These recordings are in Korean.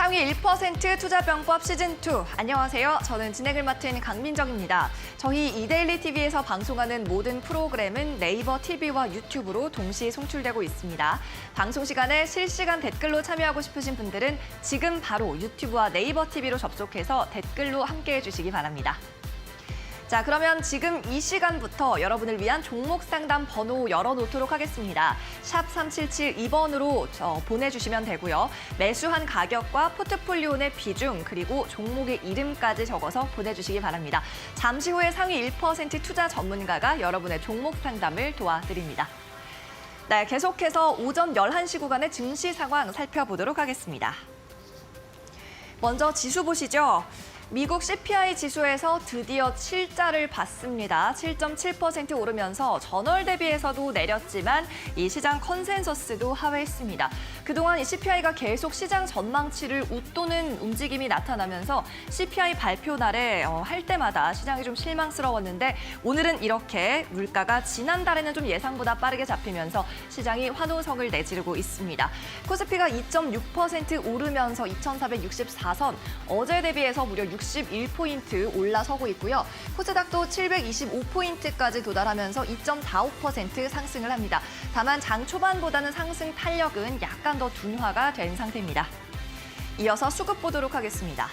상위 1% 투자병법 시즌2. 안녕하세요. 저는 진행을 맡은 강민정입니다. 저희 이데일리 TV에서 방송하는 모든 프로그램은 네이버 TV와 유튜브로 동시 송출되고 있습니다. 방송 시간에 실시간 댓글로 참여하고 싶으신 분들은 지금 바로 유튜브와 네이버 TV로 접속해서 댓글로 함께해 주시기 바랍니다. 자, 그러면 지금 이 시간부터 여러분을 위한 종목 상담 번호 열어놓도록 하겠습니다. 샵 3772번으로 보내주시면 되고요. 매수한 가격과 포트폴리오 내 비중, 그리고 종목의 이름까지 적어서 보내주시기 바랍니다. 잠시 후에 상위 1% 투자 전문가가 여러분의 종목 상담을 도와드립니다. 네, 계속해서 오전 11시 구간의 증시 상황 살펴보도록 하겠습니다. 먼저 지수 보시죠. 미국 CPI 지수에서 드디어 7자를 봤습니다. 7.7% 오르면서 전월 대비해서도 내렸지만 이 시장 컨센서스도 하회했습니다. 그동안 이 CPI가 계속 시장 전망치를 웃도는 움직임이 나타나면서 CPI 발표 날에 할 때마다 시장이 좀 실망스러웠는데 오늘은 이렇게 물가가 지난달에는 좀 예상보다 빠르게 잡히면서 시장이 환호성을 내지르고 있습니다. 코스피가 2.6% 오르면서 2,464선, 어제 대비해서 무려 61포인트 올라서고 있고요. 코스닥도 725포인트까지 도달하면서 2.45% 상승을 합니다. 다만 장 초반보다는 상승 탄력은 약간 더 둔화가 된 상태입니다. 이어서 수급 보도록 하겠습니다.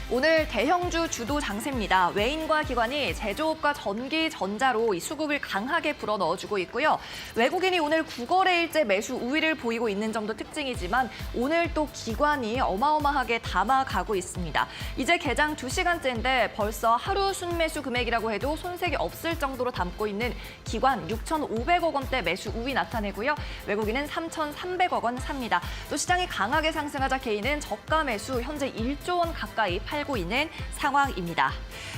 오늘 대형주 주도 장세입니다. 외인과 기관이 제조업과 전기, 전자로 이 수급을 강하게 불어넣어주고 있고요. 외국인이 오늘 9거래일째 매수 우위를 보이고 있는 점도 특징이지만 오늘 또 기관이 어마어마하게 담아가고 있습니다. 이제 개장 2시간째인데 벌써 하루 순매수 금액이라고 해도 손색이 없을 정도로 담고 있는 기관 6,500억 원대 매수 우위 나타내고요. 외국인은 3,300억 원 삽니다. 또 시장이 강하게 상승하자 개인은 저가 매수 현재 1조 원 가까이 팔고 있는 상황입니다.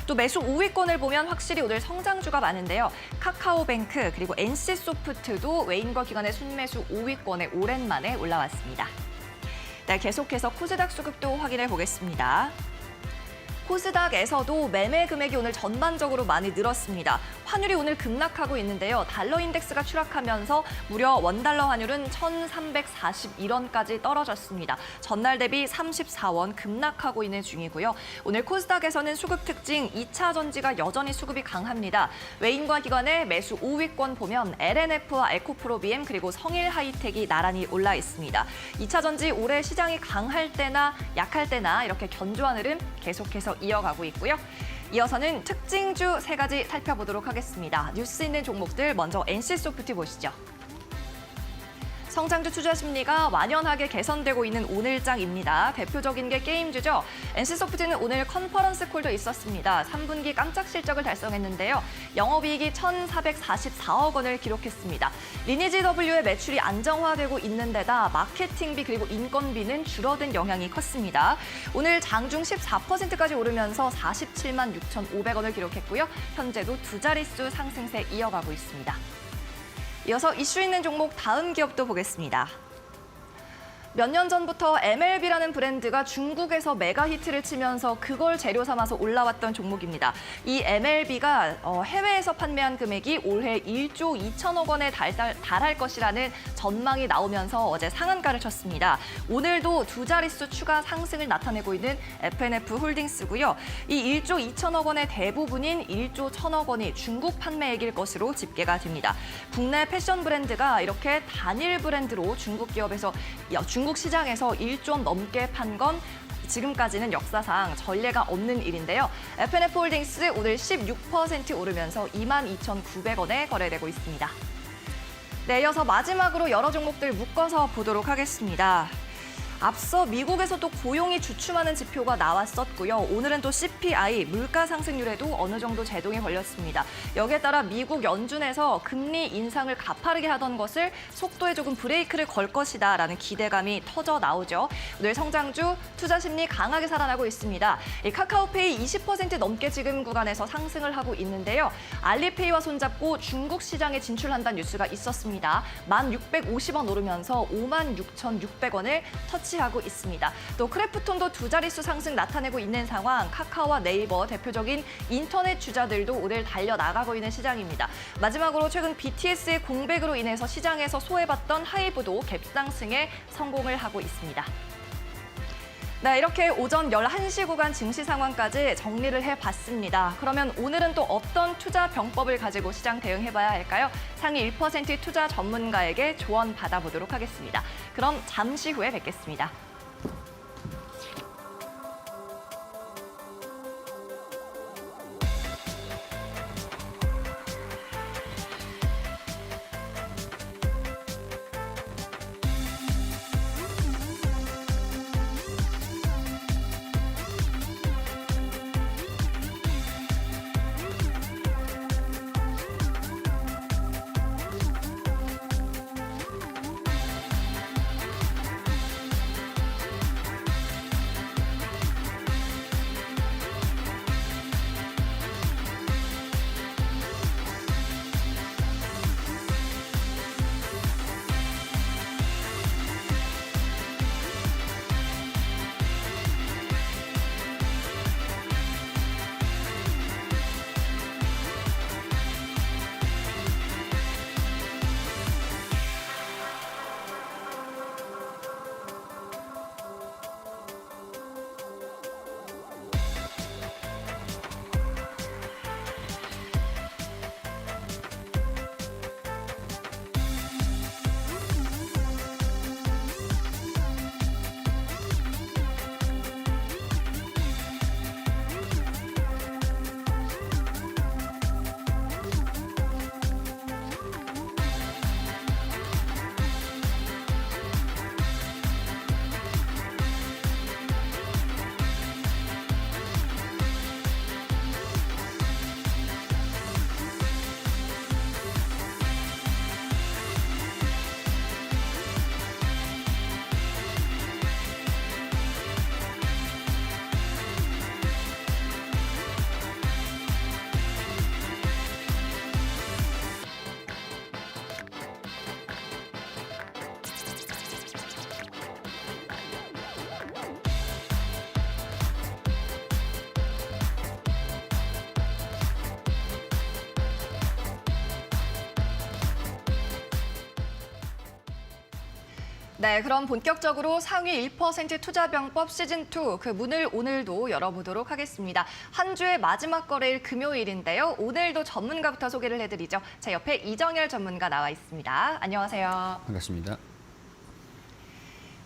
또 매수 우위권을 보면 확실히 오늘 성장주가 많은데요. 카카오뱅크 그리고 NC소프트도 외인과 기관의 순매수 우위권에 오랜만에 올라왔습니다. 네, 계속해서 코스닥 수급도 확인해 보겠습니다. 코스닥에서도 매매 금액이 오늘 전반적으로 많이 늘었습니다. 환율이 오늘 급락하고 있는데요. 달러 인덱스가 추락하면서 무려 원달러 환율은 1,341원까지 떨어졌습니다. 전날 대비 34원 급락하고 있는 중이고요. 오늘 코스닥에서는 수급 특징 2차 전지가 여전히 수급이 강합니다. 외인과 기관의 매수 5위권 보면 LNF와 에코프로비엠 그리고 성일하이텍이 나란히 올라 있습니다. 2차 전지 올해 시장이 강할 때나 약할 때나 이렇게 견조한 흐름 계속해서 이어가고 있고요. 이어서는 특징주 3가지 살펴보도록 하겠습니다. 뉴스 있는 종목들 먼저 NC소프트 보시죠. 성장주 투자 심리가 완연하게 개선되고 있는 오늘장입니다. 대표적인 게 게임주죠. NC소프트는 오늘 컨퍼런스 콜도 있었습니다. 3분기 깜짝 실적을 달성했는데요. 영업이익이 1,444억 원을 기록했습니다. 리니지 W의 매출이 안정화되고 있는 데다 마케팅비 그리고 인건비는 줄어든 영향이 컸습니다. 오늘 장중 14%까지 오르면서 47만 6,500원을 기록했고요. 현재도 두 자릿수 상승세 이어가고 있습니다. 이어서 이슈 있는 종목 다음 기업도 보겠습니다. 몇 년 전부터 MLB라는 브랜드가 중국에서 메가 히트를 치면서 그걸 재료 삼아서 올라왔던 종목입니다. 이 MLB가 해외에서 판매한 금액이 올해 1조 2천억 원에 달할 것이라는 전망이 나오면서 어제 상한가를 쳤습니다. 오늘도 두 자릿수 추가 상승을 나타내고 있는 FNF 홀딩스고요. 이 1조 2천억 원의 대부분인 1조 1천억 원이 중국 판매액일 것으로 집계가 됩니다. 국내 패션 브랜드가 이렇게 단일 브랜드로 중국 기업에서 중국 시장에서 1조 원 넘게 판 건 지금까지는 역사상 전례가 없는 일인데요. FNF 홀딩스 오늘 16% 오르면서 22,900원에 거래되고 있습니다. 네, 이어서 마지막으로 여러 종목들 묶어서 보도록 하겠습니다. 앞서 미국에서도 고용이 주춤하는 지표가 나왔었고요. 오늘은 또 CPI, 물가 상승률에도 어느 정도 제동이 걸렸습니다. 여기에 따라 미국 연준에서 금리 인상을 가파르게 하던 것을 속도에 조금 브레이크를 걸 것이다라는 기대감이 터져 나오죠. 오늘 성장주, 투자 심리 강하게 살아나고 있습니다. 이 카카오페이 20% 넘게 지금 구간에서 상승을 하고 있는데요. 알리페이와 손잡고 중국 시장에 진출한다는 뉴스가 있었습니다. 1,650원 오르면서 56,600원을 터치하고 있습니다. 또 크래프톤도 두 자릿수 상승 나타내고 있는 상황, 카카오와 네이버 대표적인 인터넷 주자들도 오늘 달려나가고 있는 시장입니다. 마지막으로 최근 BTS의 공백으로 인해서 시장에서 소외받던 하이브도 갭상승에 성공을 하고 있습니다. 네, 이렇게 오전 11시 구간 증시 상황까지 정리를 해봤습니다. 그러면 오늘은 또 어떤 투자 병법을 가지고 시장 대응해봐야 할까요? 상위 1% 투자 전문가에게 조언 받아보도록 하겠습니다. 그럼 잠시 후에 뵙겠습니다. 네, 그럼 본격적으로 상위 1% 투자병법 시즌2 그 문을 오늘도 열어보도록 하겠습니다. 한 주의 마지막 거래일 금요일인데요. 오늘도 전문가부터 소개를 해드리죠. 제 옆에 이정열 전문가 나와 있습니다. 안녕하세요. 반갑습니다.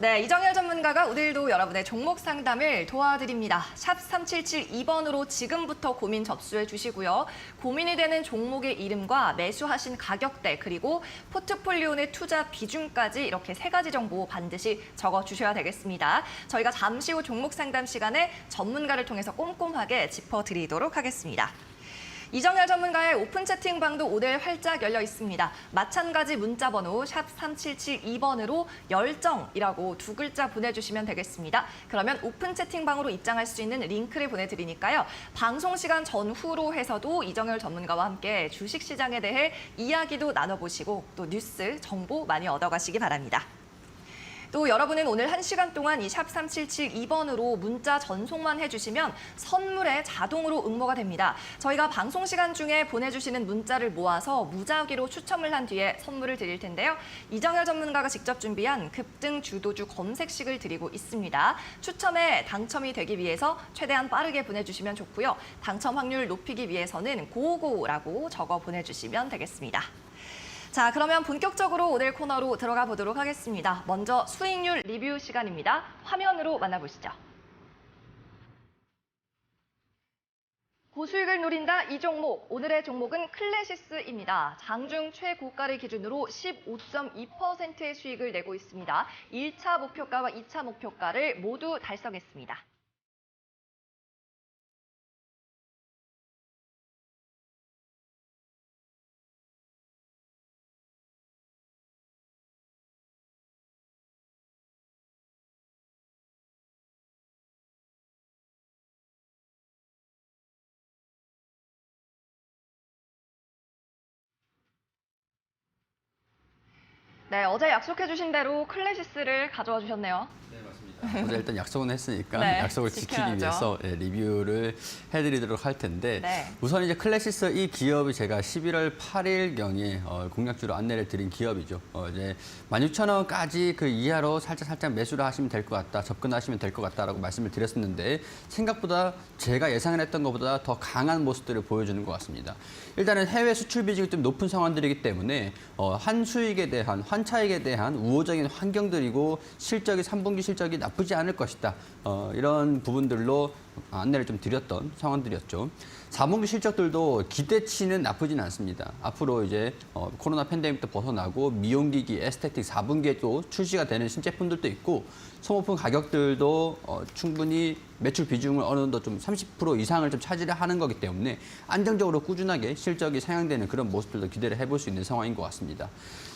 네, 이정열 전문가가 오늘도 여러분의 종목 상담을 도와드립니다. 샵 3772번으로 지금부터 고민 접수해 주시고요. 고민이 되는 종목의 이름과 매수하신 가격대 그리고 포트폴리오 내 투자 비중까지 이렇게 3가지 정보 반드시 적어주셔야 되겠습니다. 저희가 잠시 후 종목 상담 시간에 전문가를 통해서 꼼꼼하게 짚어드리도록 하겠습니다. 이정열 전문가의 오픈 채팅방도 오늘 활짝 열려 있습니다. 마찬가지 문자번호 샵 3772번으로 열정이라고 2글자 보내주시면 되겠습니다. 그러면 오픈 채팅방으로 입장할 수 있는 링크를 보내드리니까요. 방송 시간 전후로 해서도 이정열 전문가와 함께 주식시장에 대해 이야기도 나눠보시고 또 뉴스, 정보 많이 얻어가시기 바랍니다. 또 여러분은 오늘 1시간 동안 이 샵 3772번으로 문자 전송만 해주시면 선물에 자동으로 응모가 됩니다. 저희가 방송 시간 중에 보내주시는 문자를 모아서 무작위로 추첨을 한 뒤에 선물을 드릴 텐데요. 이정열 전문가가 직접 준비한 급등 주도주 검색식을 드리고 있습니다. 추첨에 당첨이 되기 위해서 최대한 빠르게 보내주시면 좋고요. 당첨 확률 높이기 위해서는 고고라고 적어 보내주시면 되겠습니다. 자, 그러면 본격적으로 오늘 코너로 들어가 보도록 하겠습니다. 먼저 수익률 리뷰 시간입니다. 화면으로 만나보시죠. 고수익을 노린다 이 종목, 오늘의 종목은 클래시스입니다. 장중 최고가를 기준으로 15.2%의 수익을 내고 있습니다. 1차 목표가와 2차 목표가를 모두 달성했습니다. 네, 어제 약속해 주신 대로 클래시스를 가져와 주셨네요. 네, 맞습니다. 어제 일단 약속은 했으니까 네, 약속을 지켜야죠. 지키기 위해서 리뷰를 해드리도록 할 텐데 네. 우선 이제 클래시스 이 기업이 제가 11월 8일경에 공략주로 안내를 드린 기업이죠. 이제 16,000원까지 그 이하로 살짝 매수를 하시면 될 것 같다, 접근하시면 될 것 같다라고 말씀을 드렸었는데 생각보다 제가 예상을 했던 것보다 더 강한 모습들을 보여주는 것 같습니다. 일단은 해외 수출 비중이 좀 높은 상황들이기 때문에 한 수익에 대한 환차익에 대한 우호적인 환경들이고 실적이 3분기 실적이 나쁘지 않을 것이다. 이런 부분들로 안내를 좀 드렸던 상황들이었죠. 4분기 실적들도 기대치는 나쁘진 않습니다. 앞으로 이제 코로나 팬데믹도 벗어나고 미용기기, 에스테틱 4분기에 또 출시가 되는 신제품들도 있고 소모품 가격들도 충분히 매출 비중을 어느 정도 좀 30% 이상을 좀 차지를 하는 거기 때문에 안정적으로 꾸준하게 실적이 상향되는 그런 모습들도 기대를 해볼 수 있는 상황인 것 같습니다.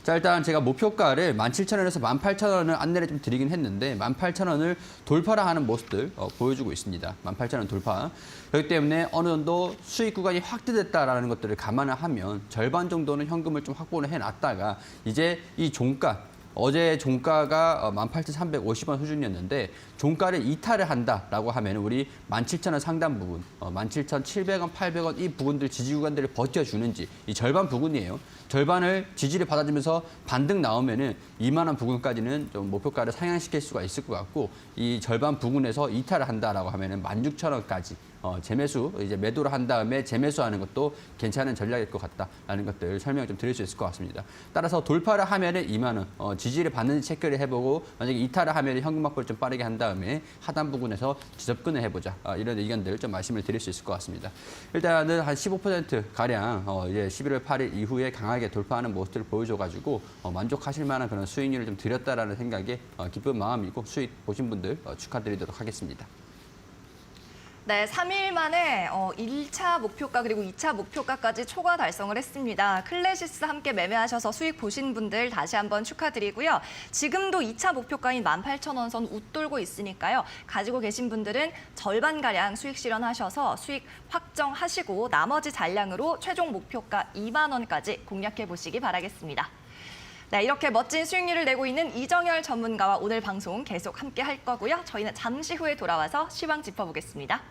자, 일단 제가 목표가를 17,000원에서 18,000원을 안내를 좀 드리긴 했는데 18,000원을 돌파를 하는 모습들 보여주고 있습니다. 18,000원 돌파. 그렇기 때문에 어느 정도 수익 구간이 확대됐다라는 것들을 감안을 하면 절반 정도는 현금을 좀 확보를 해놨다가 이제 이 종가 어제 종가가 18,350원 수준이었는데 종가를 이탈을 한다라고 하면 우리 17,000원 상단 부분, 17,700원, 800원 이 부분들 지지 구간들을 버텨주는지 이 절반 부분이에요. 절반을 지지를 받아주면서 반등 나오면은 2만 원 부근까지는 좀 목표가를 상향시킬 수가 있을 것 같고 이 절반 부근에서 이탈을 한다라고 하면은 16,000원까지 재매수 이제 매도를 한 다음에 재매수하는 것도 괜찮은 전략일 것 같다라는 것들 설명을 좀 드릴 수 있을 것 같습니다. 따라서 돌파를 하면은 2만 원 지지를 받는지 체크를 해보고 만약에 이탈을 하면 현금 확보를 좀 빠르게 한 다음에 하단 부분에서 지접근을 해보자 이런 의견들 좀 말씀을 드릴 수 있을 것 같습니다. 일단은 한 15% 가량 이제 11월 8일 이후에 강하게 돌파하는 모습들을 보여줘가지고 만족하실 만한 그런 수익률을 좀 드렸다라는 생각에 기쁜 마음이고 수익 보신 분들 축하드리도록 하겠습니다. 네, 3일 만에 1차 목표가 그리고 2차 목표가까지 초과 달성을 했습니다. 클래시스 함께 매매하셔서 수익 보신 분들 다시 한번 축하드리고요. 지금도 2차 목표가인 18,000원 선 웃돌고 있으니까요. 가지고 계신 분들은 절반가량 수익 실현하셔서 수익 확정하시고 나머지 잔량으로 최종 목표가 2만 원까지 공략해 보시기 바라겠습니다. 네, 이렇게 멋진 수익률을 내고 있는 이정열 전문가와 오늘 방송 계속 함께 할 거고요. 저희는 잠시 후에 돌아와서 시황 짚어보겠습니다.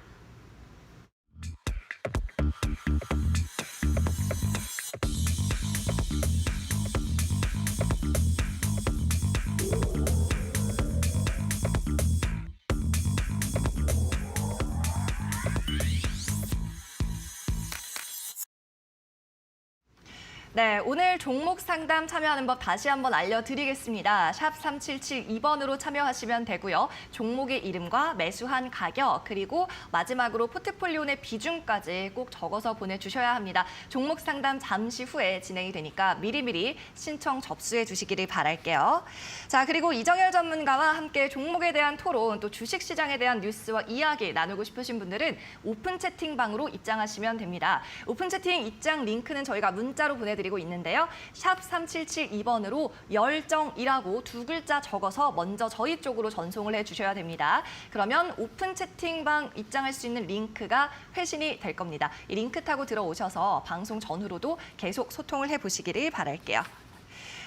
네, 오늘 종목 상담 참여하는 법 다시 한번 알려드리겠습니다. 샵 3772번으로 참여하시면 되고요. 종목의 이름과 매수한 가격 그리고 마지막으로 포트폴리오 내 비중까지 꼭 적어서 보내주셔야 합니다. 종목 상담 잠시 후에 진행이 되니까 미리미리 신청 접수해 주시기를 바랄게요. 자, 그리고 이정열 전문가와 함께 종목에 대한 토론 또 주식시장에 대한 뉴스와 이야기 나누고 싶으신 분들은 오픈 채팅방으로 입장하시면 됩니다. 오픈 채팅 입장 링크는 저희가 문자로 보내드리고 있는데요. 샵 3772번으로 열정이라고 두 글자 적어서 먼저 저희 쪽으로 전송을 해주셔야 됩니다. 그러면 오픈 채팅방 입장할 수 있는 링크가 회신이 될 겁니다. 이 링크 타고 들어오셔서 방송 전후로도 계속 소통을 해보시기를 바랄게요.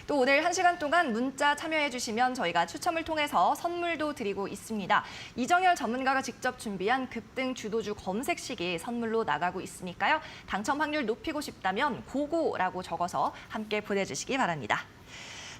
또 오늘 1시간 동안 문자 참여해 주시면 저희가 추첨을 통해서 선물도 드리고 있습니다. 이정열 전문가가 직접 준비한 급등 주도주 검색식이 선물로 나가고 있으니까요. 당첨 확률 높이고 싶다면 고고라고 적어서 함께 보내주시기 바랍니다.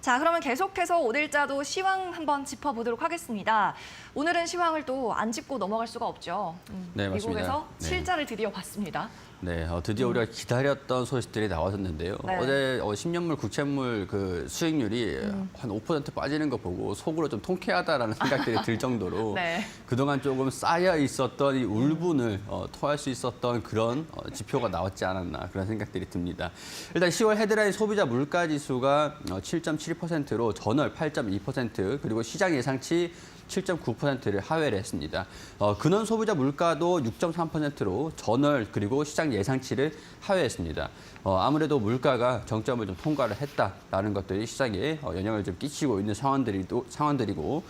자, 그러면 계속해서 오늘자도 시황 한번 짚어보도록 하겠습니다. 오늘은 시황을 또 안 짚고 넘어갈 수가 없죠. 네, 맞습니다. 미국에서 네. 실자를 드디어 봤습니다. 네, 드디어 우리가 기다렸던 소식들이 나왔었는데요. 네. 어제 10년물 국채물 그 수익률이 한 5% 빠지는 거 보고 속으로 좀 통쾌하다라는 생각들이 들 정도로 네. 그동안 조금 쌓여 있었던 이 울분을 토할 수 있었던 그런 지표가 나왔지 않았나 그런 생각들이 듭니다. 일단 10월 헤드라인 소비자 물가 지수가 7.7%로 전월 8.2% 그리고 시장 예상치 7.9%를 하회를 했습니다. 근원 소비자 물가도 6.3%로 전월 그리고 시장 예상치를 하회했습니다. 아무래도 물가가 정점을 좀 통과를 했다라는 것들이 시장에 영향을 좀 끼치고 있는 상황들이고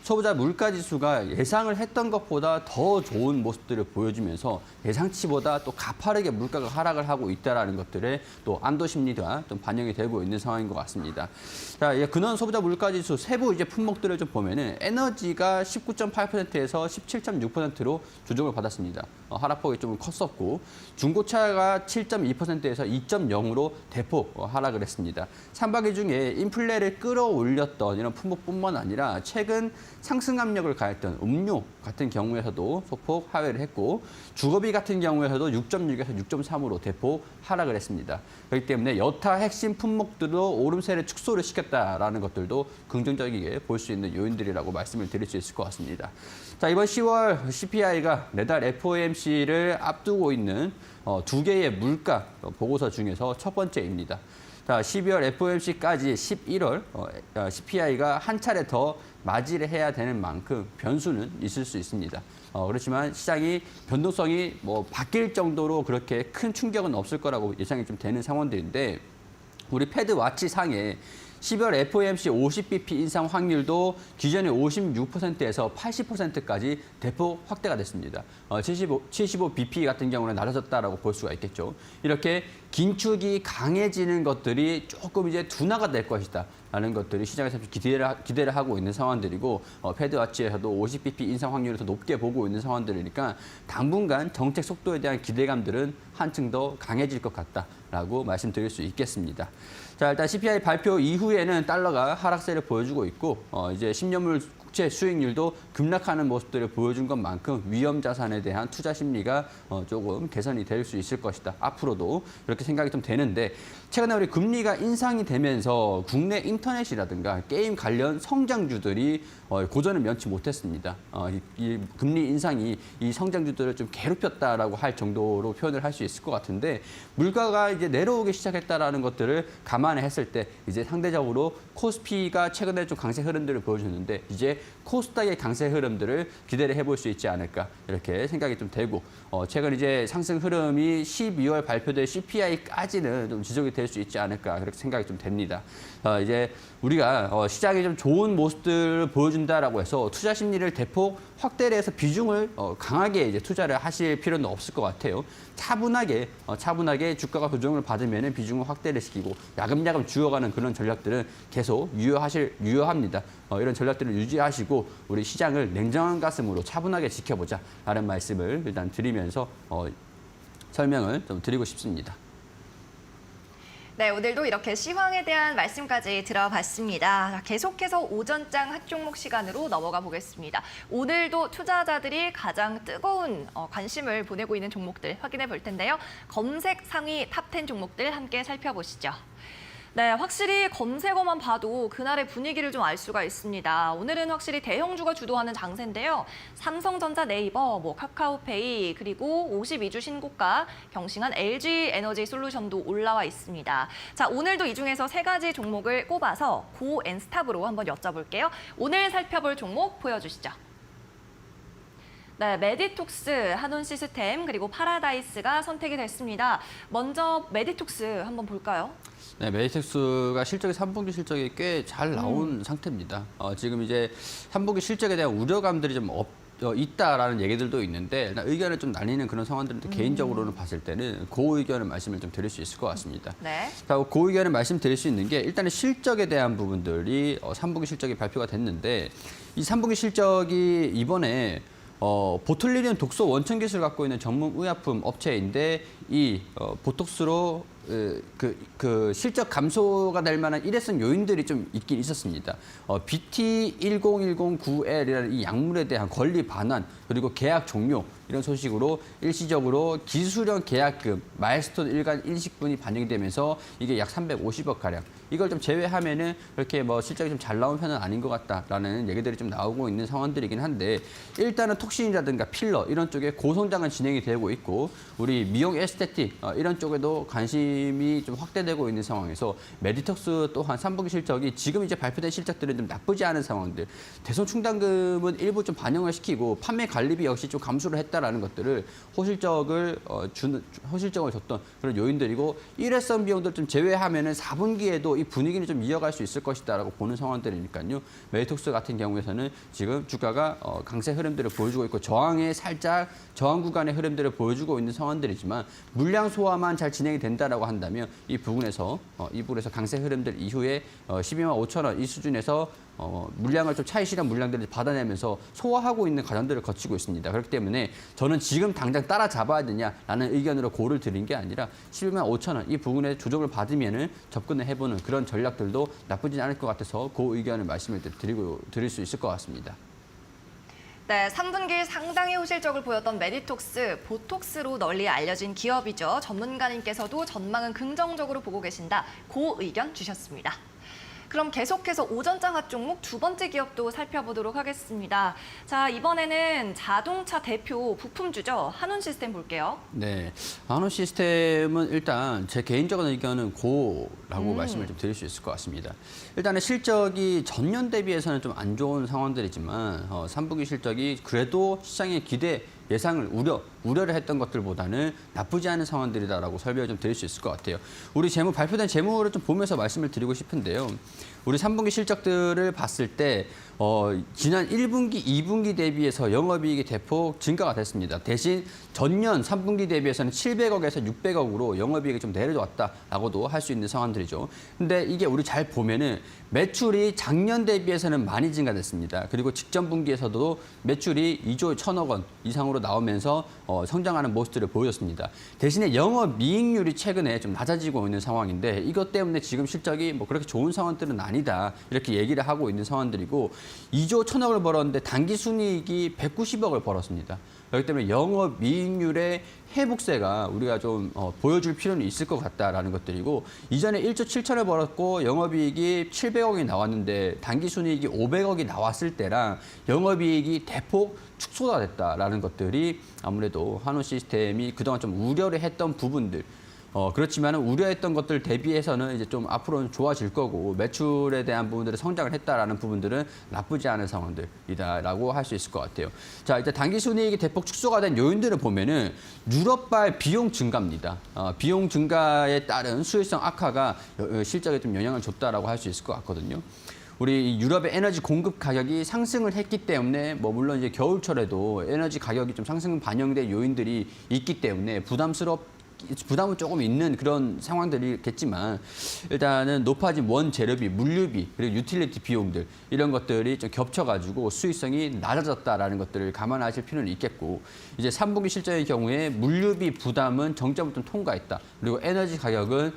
소비자 물가지수가 예상을 했던 것보다 더 좋은 모습들을 보여주면서 예상치보다 또 가파르게 물가가 하락을 하고 있다는 것들에 또 안도 심리가 좀 반영이 되고 있는 상황인 것 같습니다. 자, 이제 근원 소비자 물가지수 세부 이제 품목들을 좀 보면은 에너지가 19.8%에서 17.6%로 조정을 받았습니다. 하락폭이 좀 컸었고 중고차가 7.2%에서 2.0으로 대폭 하락을 했습니다. 상반기 중에 인플레를 끌어올렸던 이런 품목뿐만 아니라 최근 상승 압력을 가했던 음료 같은 경우에서도 소폭 하회를 했고 주거비 같은 경우에서도 6.6에서 6.3으로 대폭 하락을 했습니다. 그렇기 때문에 여타 핵심 품목들도 오름세를 축소를 시켰다라는 것들도 긍정적이게 볼 수 있는 요인들이라고 말씀을 드릴 수 있을 것 같습니다. 자, 이번 10월 CPI가 내달 FOMC를 앞두고 있는 두 개의 물가 보고서 중에서 첫 번째입니다. 자, 12월 FOMC까지 11월 CPI가 한 차례 더 맞이를 해야 되는 만큼 변수는 있을 수 있습니다. 그렇지만 시장이 변동성이 바뀔 정도로 그렇게 큰 충격은 없을 거라고 예상이 좀 되는 상황들인데 우리 패드 와치 상에 12월 FOMC 50bp 인상 확률도 기존의 56%에서 80%까지 대폭 확대가 됐습니다. 75bp 같은 경우는 낮아졌다라고 볼 수가 있겠죠. 이렇게 긴축이 강해지는 것들이 조금 이제 둔화가 될 것이다라는 것들이 시장에서 기대를 하고 있는 상황들이고 패드 와치에서도 50bp 인상 확률을 더 높게 보고 있는 상황들이니까 당분간 정책 속도에 대한 기대감들은 한층 더 강해질 것 같다라고 말씀드릴 수 있겠습니다. 자, 일단 CPI 발표 이후에는 달러가 하락세를 보여주고 있고 이제 10년물 국채 수익률도 급락하는 모습들을 보여준 것만큼 위험 자산에 대한 투자 심리가 조금 개선이 될 수 있을 것이다. 앞으로도 그렇게 생각이 좀 되는데 최근에 우리 금리가 인상이 되면서 국내 인터넷이라든가 게임 관련 성장주들이 고전을 면치 못했습니다. 이 금리 인상이 이 성장주들을 좀 괴롭혔다라고 할 정도로 표현을 할 수 있을 것 같은데 물가가 이제 내려오기 시작했다라는 것들을 감안해 했을 때 이제 상대적으로 코스피가 최근에 좀 강세 흐름들을 보여줬는데 이제 코스닥의 강세 흐름들을 기대를 해볼 수 있지 않을까 이렇게 생각이 좀 되고 최근 이제 상승 흐름이 12월 발표될 CPI까지는 좀 지속이 될 수 있지 않을까 그렇게 생각이 좀 됩니다. 이제 우리가 시장이 좀 좋은 모습들을 보여준다라고 해서 투자 심리를 대폭 확대를 해서 비중을 강하게 이제 투자를 하실 필요는 없을 것 같아요. 차분하게 주가가 조정을 받으면 비중을 확대를 시키고 야금야금 주어가는 그런 전략들은 계속 유효합니다. 이런 전략들을 유지하시고 우리 시장을 냉정한 가슴으로 차분하게 지켜보자라는 말씀을 일단 드리면서 설명을 좀 드리고 싶습니다. 네, 오늘도 이렇게 시황에 대한 말씀까지 들어봤습니다. 자, 계속해서 오전장 한 종목 시간으로 넘어가 보겠습니다. 오늘도 투자자들이 가장 뜨거운 관심을 보내고 있는 종목들 확인해 볼 텐데요. 검색 상위 탑10 종목들 함께 살펴보시죠. 네, 확실히 검색어만 봐도 그날의 분위기를 좀 알 수가 있습니다. 오늘은 확실히 대형주가 주도하는 장세인데요. 삼성전자, 네이버, 카카오페이, 그리고 52주 신고가 경신한 LG 에너지 솔루션도 올라와 있습니다. 자, 오늘도 이 중에서 세 가지 종목을 꼽아서 고 앤 스탑으로 한번 여쭤볼게요. 오늘 살펴볼 종목 보여주시죠. 네, 메디톡스, 한온시스템, 그리고 파라다이스가 선택이 됐습니다. 먼저 메디톡스 한번 볼까요? 네, 메디텍스가 실적이 3분기 실적이 꽤 잘 나온 상태입니다. 지금 이제 3분기 실적에 대한 우려감들이 좀 있다라는 얘기들도 있는데 의견을 좀 나뉘는 그런 상황들인데 개인적으로는 봤을 때는 그 의견을 말씀을 좀 드릴 수 있을 것 같습니다. 네. 자, 그 의견을 말씀드릴 수 있는 게 일단은 실적에 대한 부분들이 3분기 실적이 발표가 됐는데 이 3분기 실적이 이번에 보툴리듐 독소 원천 기술을 갖고 있는 전문 의약품 업체인데 이 보톡스로 그 실적 감소가 될 만한 일회성 요인들이 좀 있긴 있었습니다. BT10109L이라는 이 약물에 대한 권리 반환 그리고 계약 종료 이런 소식으로 일시적으로 기술형 계약금 마일스톤 일간 일식분이 반영이 되면서 이게 약 350억 가량. 이걸 좀 제외하면은 그렇게 실적이 좀 잘 나온 편은 아닌 것 같다라는 얘기들이 좀 나오고 있는 상황들이긴 한데 일단은 톡신이라든가 필러 이런 쪽에 고성장은 진행이 되고 있고 우리 미용 에스테틱 이런 쪽에도 관심 부담이 좀 확대되고 있는 상황에서 메디톡스 또한 3분기 실적이 지금 이제 발표된 실적들은 좀 나쁘지 않은 상황들. 대손 충당금은 일부 좀 반영을 시키고 판매 관리비 역시 좀 감소를 했다라는 것들을 호실적을 줬던 그런 요인들이고 일회성 비용들 좀 제외하면은 4분기에도 이 분위기는 좀 이어갈 수 있을 것이다라고 보는 상황들이니까요. 메디톡스 같은 경우에서는 지금 주가가 강세 흐름들을 보여주고 있고 살짝 저항 구간의 흐름들을 보여주고 있는 상황들이지만 물량 소화만 잘 진행이 된다라고 한다면 이 부분에서 강세 흐름들 이후에 12만 5천 원 이 수준에서 물량을 좀 차익 실현 물량들을 받아내면서 소화하고 있는 과정들을 거치고 있습니다. 그렇기 때문에 저는 지금 당장 따라잡아야 되냐라는 의견으로 고를 드린 게 아니라 11만 5천 원 이 부분에 조정을 받으면은 접근을 해보는 그런 전략들도 나쁘진 않을 것 같아서 그 의견을 말씀을 드릴 수 있을 것 같습니다. 네, 3분기 상당히 호실적을 보였던 메디톡스, 보톡스로 널리 알려진 기업이죠. 전문가님께서도 전망은 긍정적으로 보고 계신다. 그 의견 주셨습니다. 그럼 계속해서 오전장합 종목 두 번째 기업도 살펴보도록 하겠습니다. 자, 이번에는 자동차 대표 부품주죠. 한온시스템 볼게요. 네, 한온시스템은 일단 제 개인적인 의견은 고라고 말씀을 좀 드릴 수 있을 것 같습니다. 일단은 실적이 전년 대비해서는 좀 안 좋은 상황들이지만 3분기 실적이 그래도 시장의 기대 예상을 우려를 했던 것들보다는 나쁘지 않은 상황들이다라고 설명을 좀 드릴 수 있을 것 같아요. 우리 발표된 재무를 좀 보면서 말씀을 드리고 싶은데요. 우리 3분기 실적들을 봤을 때 지난 1분기, 2분기 대비해서 영업이익이 대폭 증가가 됐습니다. 대신 전년 3분기 대비해서는 700억에서 600억으로 영업이익이 좀 내려왔다라고도 할 수 있는 상황들이죠. 근데 이게 우리 잘 보면은 매출이 작년 대비해서는 많이 증가됐습니다. 그리고 직전 분기에서도 매출이 2조 1천억 원 이상으로 나오면서 성장하는 모습들을 보여줬습니다. 대신에 영업이익률이 최근에 좀 낮아지고 있는 상황인데 이것 때문에 지금 실적이 뭐 그렇게 좋은 상황들은 아니다 이렇게 얘기를 하고 있는 상황들이고 2조 1천억을 벌었는데 단기 순이익이 190억을 벌었습니다. 그렇기 때문에 영업이익률의 회복세가 우리가 좀 보여줄 필요는 있을 것 같다라는 것들이고 이전에 1조 7천을 벌었고 영업이익이 700억이 나왔는데 단기순이익이 500억이 나왔을 때랑 영업이익이 대폭 축소가 됐다라는 것들이 아무래도 한온시스템이 그동안 좀 우려를 했던 부분들 그렇지만 우려했던 것들 대비해서는 이제 좀 앞으로는 좋아질 거고 매출에 대한 부분들을 성장을 했다라는 부분들은 나쁘지 않은 상황들이다라고 할 수 있을 것 같아요. 자, 이제 단기 순이익이 대폭 축소가 된 요인들을 보면은 유럽발 비용 증가입니다. 비용 증가에 따른 수익성 악화가 실적에 좀 영향을 줬다라고 할 수 있을 것 같거든요. 우리 유럽의 에너지 공급 가격이 상승을 했기 때문에 물론 이제 겨울철에도 에너지 가격이 좀 상승 반영된 요인들이 있기 때문에 부담은 조금 있는 그런 상황들이겠지만 일단은 높아진 원재료비, 물류비, 그리고 유틸리티 비용들 이런 것들이 좀 겹쳐가지고 수익성이 낮아졌다라는 것들을 감안하실 필요는 있겠고 이제 3분기 실적의 경우에 물류비 부담은 정점을 좀 통과했다. 그리고 에너지 가격은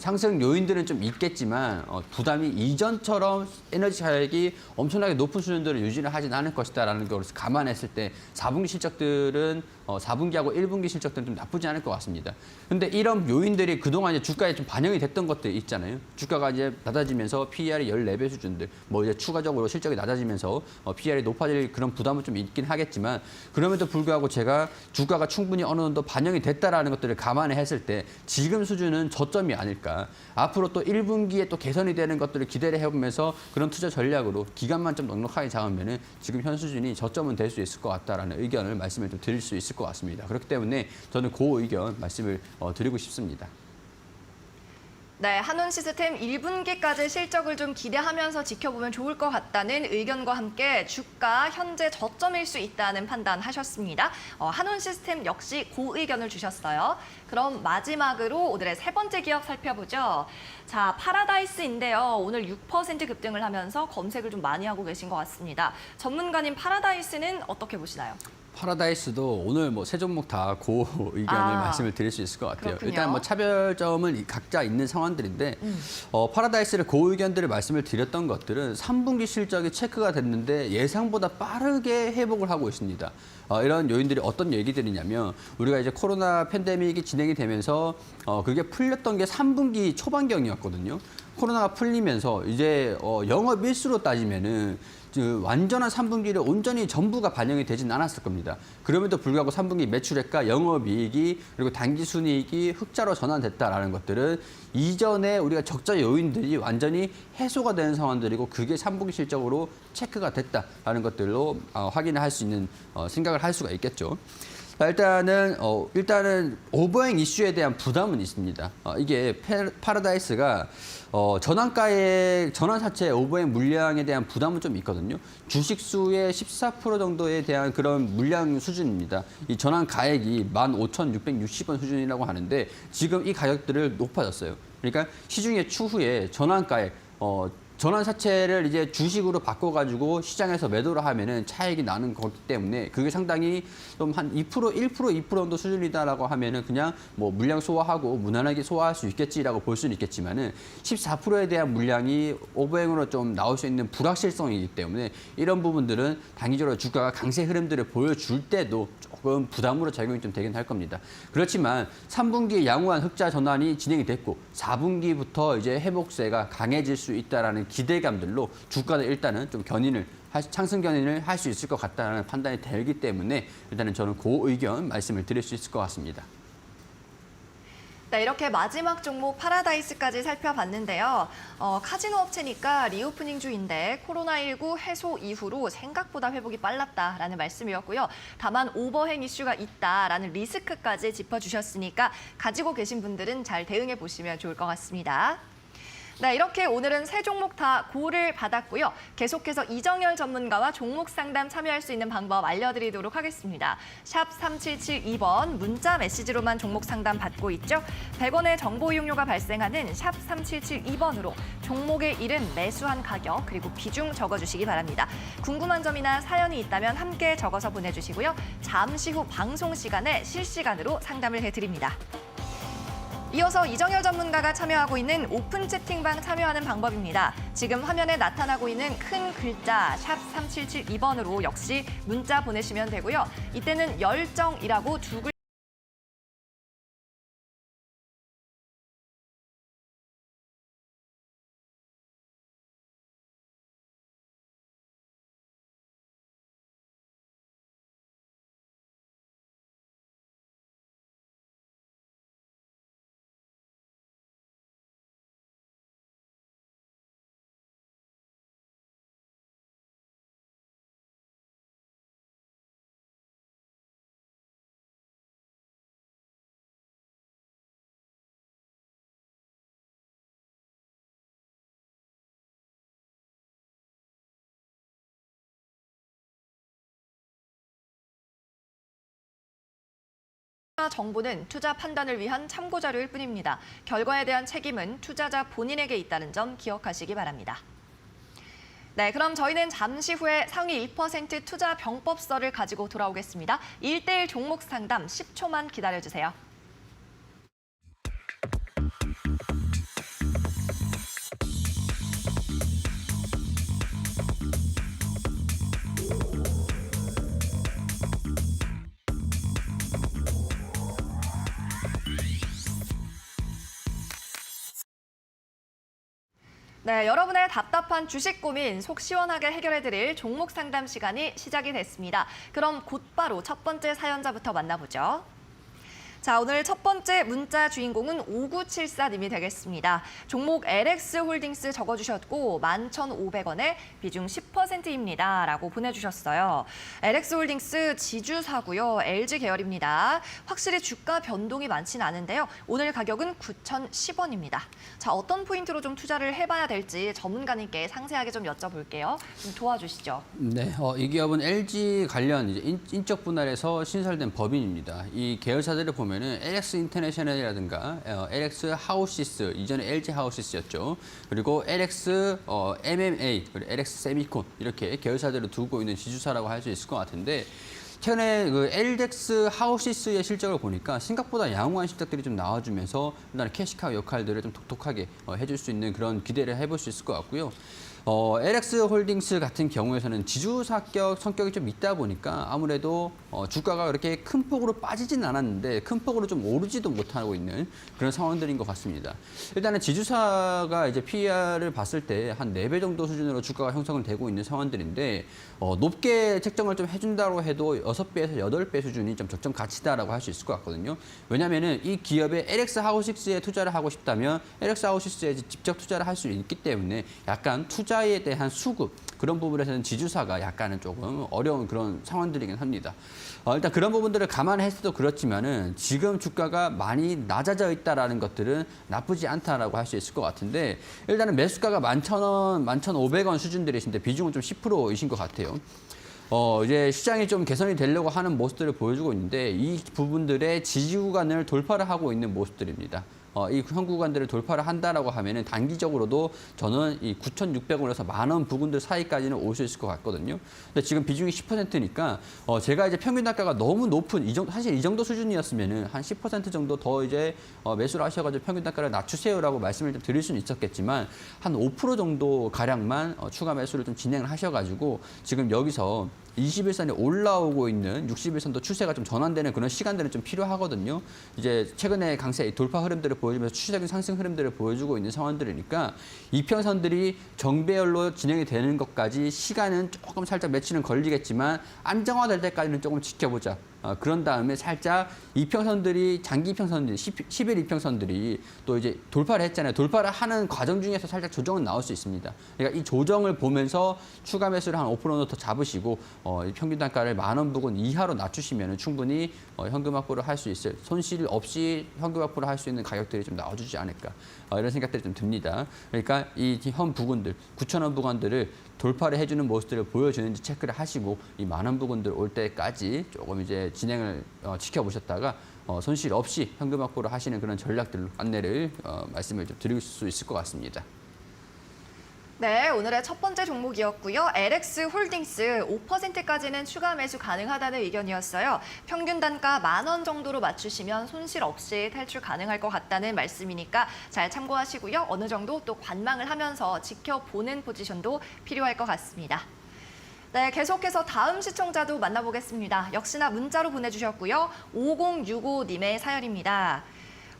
상승 요인들은 좀 있겠지만 부담이 이전처럼 에너지 가격이 엄청나게 높은 수준들을 유지를 하진 않을 것이다라는 것을 감안했을 때 4분기 실적들은 4분기하고 1분기 실적들은 좀 나쁘지 않을 것 같습니다. 근데 이런 요인들이 그동안 이제 주가에 좀 반영이 됐던 것들이 있잖아요. 주가가 이제 낮아지면서 PER이 14배 수준들, 이제 추가적으로 실적이 낮아지면서 PER이 높아질 그런 부담은 좀 있긴 하겠지만 그럼에도 불구하고 제가 주가가 충분히 어느 정도 반영이 됐다라는 것들을 감안했을 때 지금 수준은 저점이 아닐까. 앞으로 또 1분기에 또 개선이 되는 것들을 기대를 해보면서 그런 투자 전략으로 기간만 좀 넉넉하게 잡으면은 지금 현 수준이 저점은 될 수 있을 것 같다라는 의견을 말씀을 좀 드릴 수 있을 것 같습니다. 그렇기 때문에 저는 그 의견 말씀을 드리고 싶습니다. 네, 한온시스템 1분기까지 실적을 좀 기대하면서 지켜보면 좋을 것 같다는 의견과 함께 주가 현재 저점일 수 있다는 판단하셨습니다. 한온시스템 역시 그 의견을 주셨어요. 그럼 마지막으로 오늘의 세 번째 기업 살펴보죠. 자, 파라다이스인데요. 오늘 6% 급등을 하면서 검색을 좀 많이 하고 계신 것 같습니다. 전문가님 파라다이스는 어떻게 보시나요? 파라다이스도 오늘 세 종목 다 고 의견을 말씀을 드릴 수 있을 것 같아요. 그렇군요. 일단 차별점은 각자 있는 상황들인데 파라다이스의 고 의견들을 말씀을 드렸던 것들은 3분기 실적이 체크가 됐는데 예상보다 빠르게 회복을 하고 있습니다. 이런 요인들이 어떤 얘기들이냐면 우리가 이제 코로나 팬데믹이 진행이 되면서 그게 풀렸던 게 3분기 초반경이었거든요. 코로나가 풀리면서 이제 영업 일수로 따지면은 완전한 3분기를 온전히 전부가 반영이 되지는 않았을 겁니다. 그럼에도 불구하고 3분기 매출액과 영업이익이 그리고 단기순이익이 흑자로 전환됐다라는 것들은 이전에 우리가 적자 요인들이 완전히 해소가 되는 상황들이고 그게 3분기 실적으로 체크가 됐다라는 것들로 확인을 할 수 있는 생각을 할 수가 있겠죠. 일단은 오버행 이슈에 대한 부담은 있습니다. 이게 파라다이스가 전환 자체 오버행 물량에 대한 부담은 좀 있거든요. 주식 수의 14% 정도에 대한 그런 물량 수준입니다. 이 전환 가액이 15,660원 수준이라고 하는데 지금 이 가격들을 높아졌어요. 그러니까 시중에 추후에 전환 가액 전환 자체를 이제 주식으로 바꿔가지고 시장에서 매도를 하면은 차익이 나는 거기 때문에 그게 상당히 좀 한 2%, 2% 정도 수준이다라고 하면은 그냥 뭐 물량 소화하고 무난하게 소화할 수 있겠지라고 볼 수는 있겠지만은 14%에 대한 물량이 오버행으로 좀 나올 수 있는 불확실성이기 때문에 이런 부분들은 단기적으로 주가가 강세 흐름들을 보여줄 때도 조금 부담으로 작용이 좀 되긴 할 겁니다. 그렇지만 3분기에 양호한 흑자 전환이 진행이 됐고 4분기부터 이제 회복세가 강해질 수 있다라는 기대감들로 주가는 일단은 좀 상승 견인을 할 수 있을 것 같다는 판단이 들기 때문에 일단은 저는 그 의견 말씀을 드릴 수 있을 것 같습니다. 네, 이렇게 마지막 종목 파라다이스까지 살펴봤는데요. 카지노 업체니까 리오프닝주인데 코로나19 해소 이후로 생각보다 회복이 빨랐다라는 말씀이었고요. 다만 오버행 이슈가 있다라는 리스크까지 짚어주셨으니까 가지고 계신 분들은 잘 대응해 보시면 좋을 것 같습니다. 네, 이렇게 오늘은 세 종목 다 고를 받았고요. 계속해서 이정열 전문가와 종목 상담 참여할 수 있는 방법 알려드리도록 하겠습니다. 샵 3772번 문자 메시지로만 종목 상담 받고 있죠. 100원의 정보 이용료가 발생하는 샵 3772번으로 종목의 이름, 매수한 가격, 그리고 비중 적어주시기 바랍니다. 궁금한 점이나 사연이 있다면 함께 적어서 보내주시고요. 잠시 후 방송 시간에 실시간으로 상담을 해드립니다. 이어서 이정열 전문가가 참여하고 있는 오픈 채팅방 참여하는 방법입니다. 지금 화면에 나타나고 있는 큰 글자 샵 3772번으로 역시 문자 보내시면 되고요. 이때는 열정이라고 두 글자 정보는 투자 판단을 위한 참고 자료일 뿐입니다. 결과에 대한 책임은 투자자 본인에게 있다는 점 기억하시기 바랍니다. 네, 그럼 저희는 잠시 후에 상위 1% 투자 병법서를 가지고 돌아오겠습니다. 1대1 종목 상담 10초만 기다려주세요. 네, 여러분의 답답한 주식 고민 속 시원하게 해결해드릴 종목 상담 시간이 시작이 됐습니다. 그럼 곧바로 첫 번째 사연자부터 만나보죠. 자, 오늘 첫 번째 문자 주인공은 5974님이 되겠습니다. 종목 LX홀딩스 적어주셨고 11,500원에 비중 10%입니다. 라고 보내주셨어요. LX홀딩스 지주사고요. LG 계열입니다. 확실히 주가 변동이 많지는 않은데요. 오늘 가격은 9,010원입니다. 자, 어떤 포인트로 좀 투자를 해봐야 될지 전문가님께 상세하게 좀 여쭤볼게요. 좀 도와주시죠. 네, 이 기업은 LG 관련 이제 인적 분할에서 신설된 법인입니다. 이 계열사들을 보면은 LX 인터내셔널이라든가 LX 하우시스, 이전에 LG 하우시스였죠. 그리고 LX MMA, 그리고 LX 세미콘 이렇게 계열사들을 두고 있는 지주사라고 할 수 있을 것 같은데 최근에 그 LX 하우시스의 실적을 보니까 생각보다 양호한 실적들이 좀 나와주면서 일단 캐시카우 역할들을 좀 독특하게 해줄 수 있는 그런 기대를 해볼 수 있을 것 같고요. LX 홀딩스 같은 경우에서는 지주사 성격이 좀 있다 보니까 아무래도 주가가 그렇게 큰 폭으로 빠지진 않았는데 큰 폭으로 좀 오르지도 못하고 있는 그런 상황들인 것 같습니다. 일단은 지주사가 이제 PER을 봤을 때 한 4배 정도 수준으로 주가가 형성을 되고 있는 상황들인데 높게 책정을 좀 해준다고 해도 6배에서 8배 수준이 좀 적정 가치다라고 할 수 있을 것 같거든요. 왜냐하면은 이 기업의 LX 하우식스에 투자를 하고 싶다면 LX 하우식스에 직접 투자를 할 수 있기 때문에 약간 투자에 대한 수급 그런 부분에서는 지주사가 약간은 조금 어려운 그런 상황들이긴 합니다. 일단 그런 부분들을 감안했어도 그렇지만은 지금 주가가 많이 낮아져 있다라는 것들은 나쁘지 않다라고 할 수 있을 것 같은데 일단은 매수가가 11,000원, 11,500원 수준들이신데 비중은 좀 10%이신 것 같아요. 이제 시장이 좀 개선이 되려고 하는 모습들을 보여주고 있는데 이 부분들의 지지 구간을 돌파를 하고 있는 모습들입니다. 이 현 구간들을 돌파를 한다라고 하면은 단기적으로도 저는 이 9,600원에서 10,000원 부근들 사이까지는 올 수 있을 것 같거든요. 근데 지금 비중이 10%니까 제가 이제 평균 단가가 너무 높은 사실 이 정도 수준이었으면은 한 10% 정도 더 이제 매수를 하셔가지고 평균 단가를 낮추세요라고 말씀을 좀 드릴 수는 있었겠지만 한 5% 정도 가량만 추가 매수를 좀 진행을 하셔가지고 지금 여기서 21선이 올라오고 있는 61선도 추세가 좀 전환되는 그런 시간들은 좀 필요하거든요. 이제 최근에 강세 돌파 흐름들을 보여주면서 추세적인 상승 흐름들을 보여주고 있는 상황들이니까 이평선들이 정배열로 진행이 되는 것까지 시간은 조금 살짝 며칠은 걸리겠지만 안정화될 때까지는 조금 지켜보자. 그런 다음에 살짝 이평선들이 장기 이평선들이 10일 이평선들이 또 이제 돌파를 했잖아요. 돌파를 하는 과정 중에서 살짝 조정은 나올 수 있습니다. 그러니까 이 조정을 보면서 추가 매수를 한 5% 정도 더 잡으시고 이 평균 단가를 10,000원 부근 이하로 낮추시면 충분히 현금 확보를 할 수 있을 손실 없이 현금 확보를 할 수 있는 가격들이 좀 나와주지 않을까 이런 생각들이 좀 듭니다. 그러니까 이 현 부근들 9,000원 부근들을 돌파를 해주는 모습들을 보여주는지 체크를 하시고 이 10,000원 부근들 올 때까지 조금 이제 진행을 지켜보셨다가 손실 없이 현금 확보를 하시는 그런 전략들 안내를 말씀을 좀 드릴 수 있을 것 같습니다. 네, 오늘의 첫 번째 종목이었고요. LX 홀딩스 5%까지는 추가 매수 가능하다는 의견이었어요. 평균 단가 10,000원 정도로 맞추시면 손실 없이 탈출 가능할 것 같다는 말씀이니까 잘 참고하시고요. 어느 정도 또 관망을 하면서 지켜보는 포지션도 필요할 것 같습니다. 네, 계속해서 다음 시청자도 만나보겠습니다. 역시나 문자로 보내주셨고요. 5065님의 사연입니다.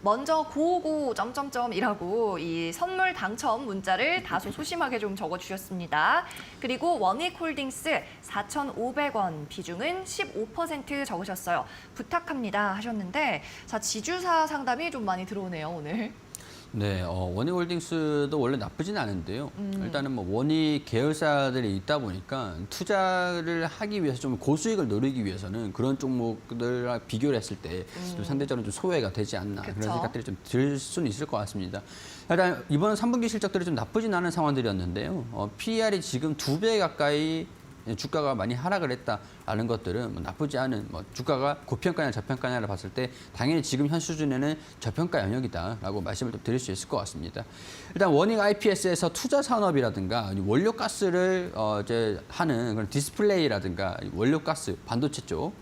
먼저 고고 점점점이라고 이 선물 당첨 문자를 다소 소심하게 좀 적어주셨습니다. 그리고 원익홀딩스 4,500원 비중은 15% 적으셨어요. 부탁합니다 하셨는데 자 지주사 상담이 좀 많이 들어오네요 오늘. 네, 원익홀딩스도 원래 나쁘진 않은데요. 일단은 뭐 원익 계열사들이 있다 보니까 투자를 하기 위해서 좀 고수익을 노리기 위해서는 그런 종목들과 비교를 했을 때 좀 상대적으로 좀 소외가 되지 않나 그쵸. 그런 생각들이 좀 들 수는 있을 것 같습니다. 일단 이번 3분기 실적들이 좀 나쁘진 않은 상황들이었는데요. PER이 지금 2배 가까이 주가가 많이 하락을 했다라는 것들은 뭐 나쁘지 않은 주가가 고평가냐 저평가냐를 봤을 때 당연히 지금 현 수준에는 저평가 영역이다라고 말씀을 좀 드릴 수 있을 것 같습니다. 일단 원익 IPS에서 투자 산업이라든가 원료 가스를 이제 하는 그런 디스플레이라든가 원료 가스 반도체 쪽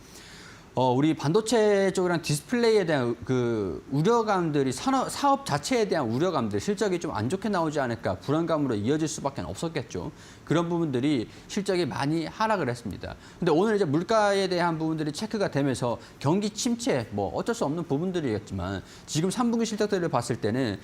우리 반도체 쪽이랑 디스플레이에 대한 그 우려감들이 사업 자체에 대한 우려감들, 실적이 좀 안 좋게 나오지 않을까 불안감으로 이어질 수밖에 없었겠죠. 그런 부분들이 실적이 많이 하락을 했습니다. 근데 오늘 이제 물가에 대한 부분들이 체크가 되면서 경기 침체, 뭐 어쩔 수 없는 부분들이겠지만 지금 3분기 실적들을 봤을 때는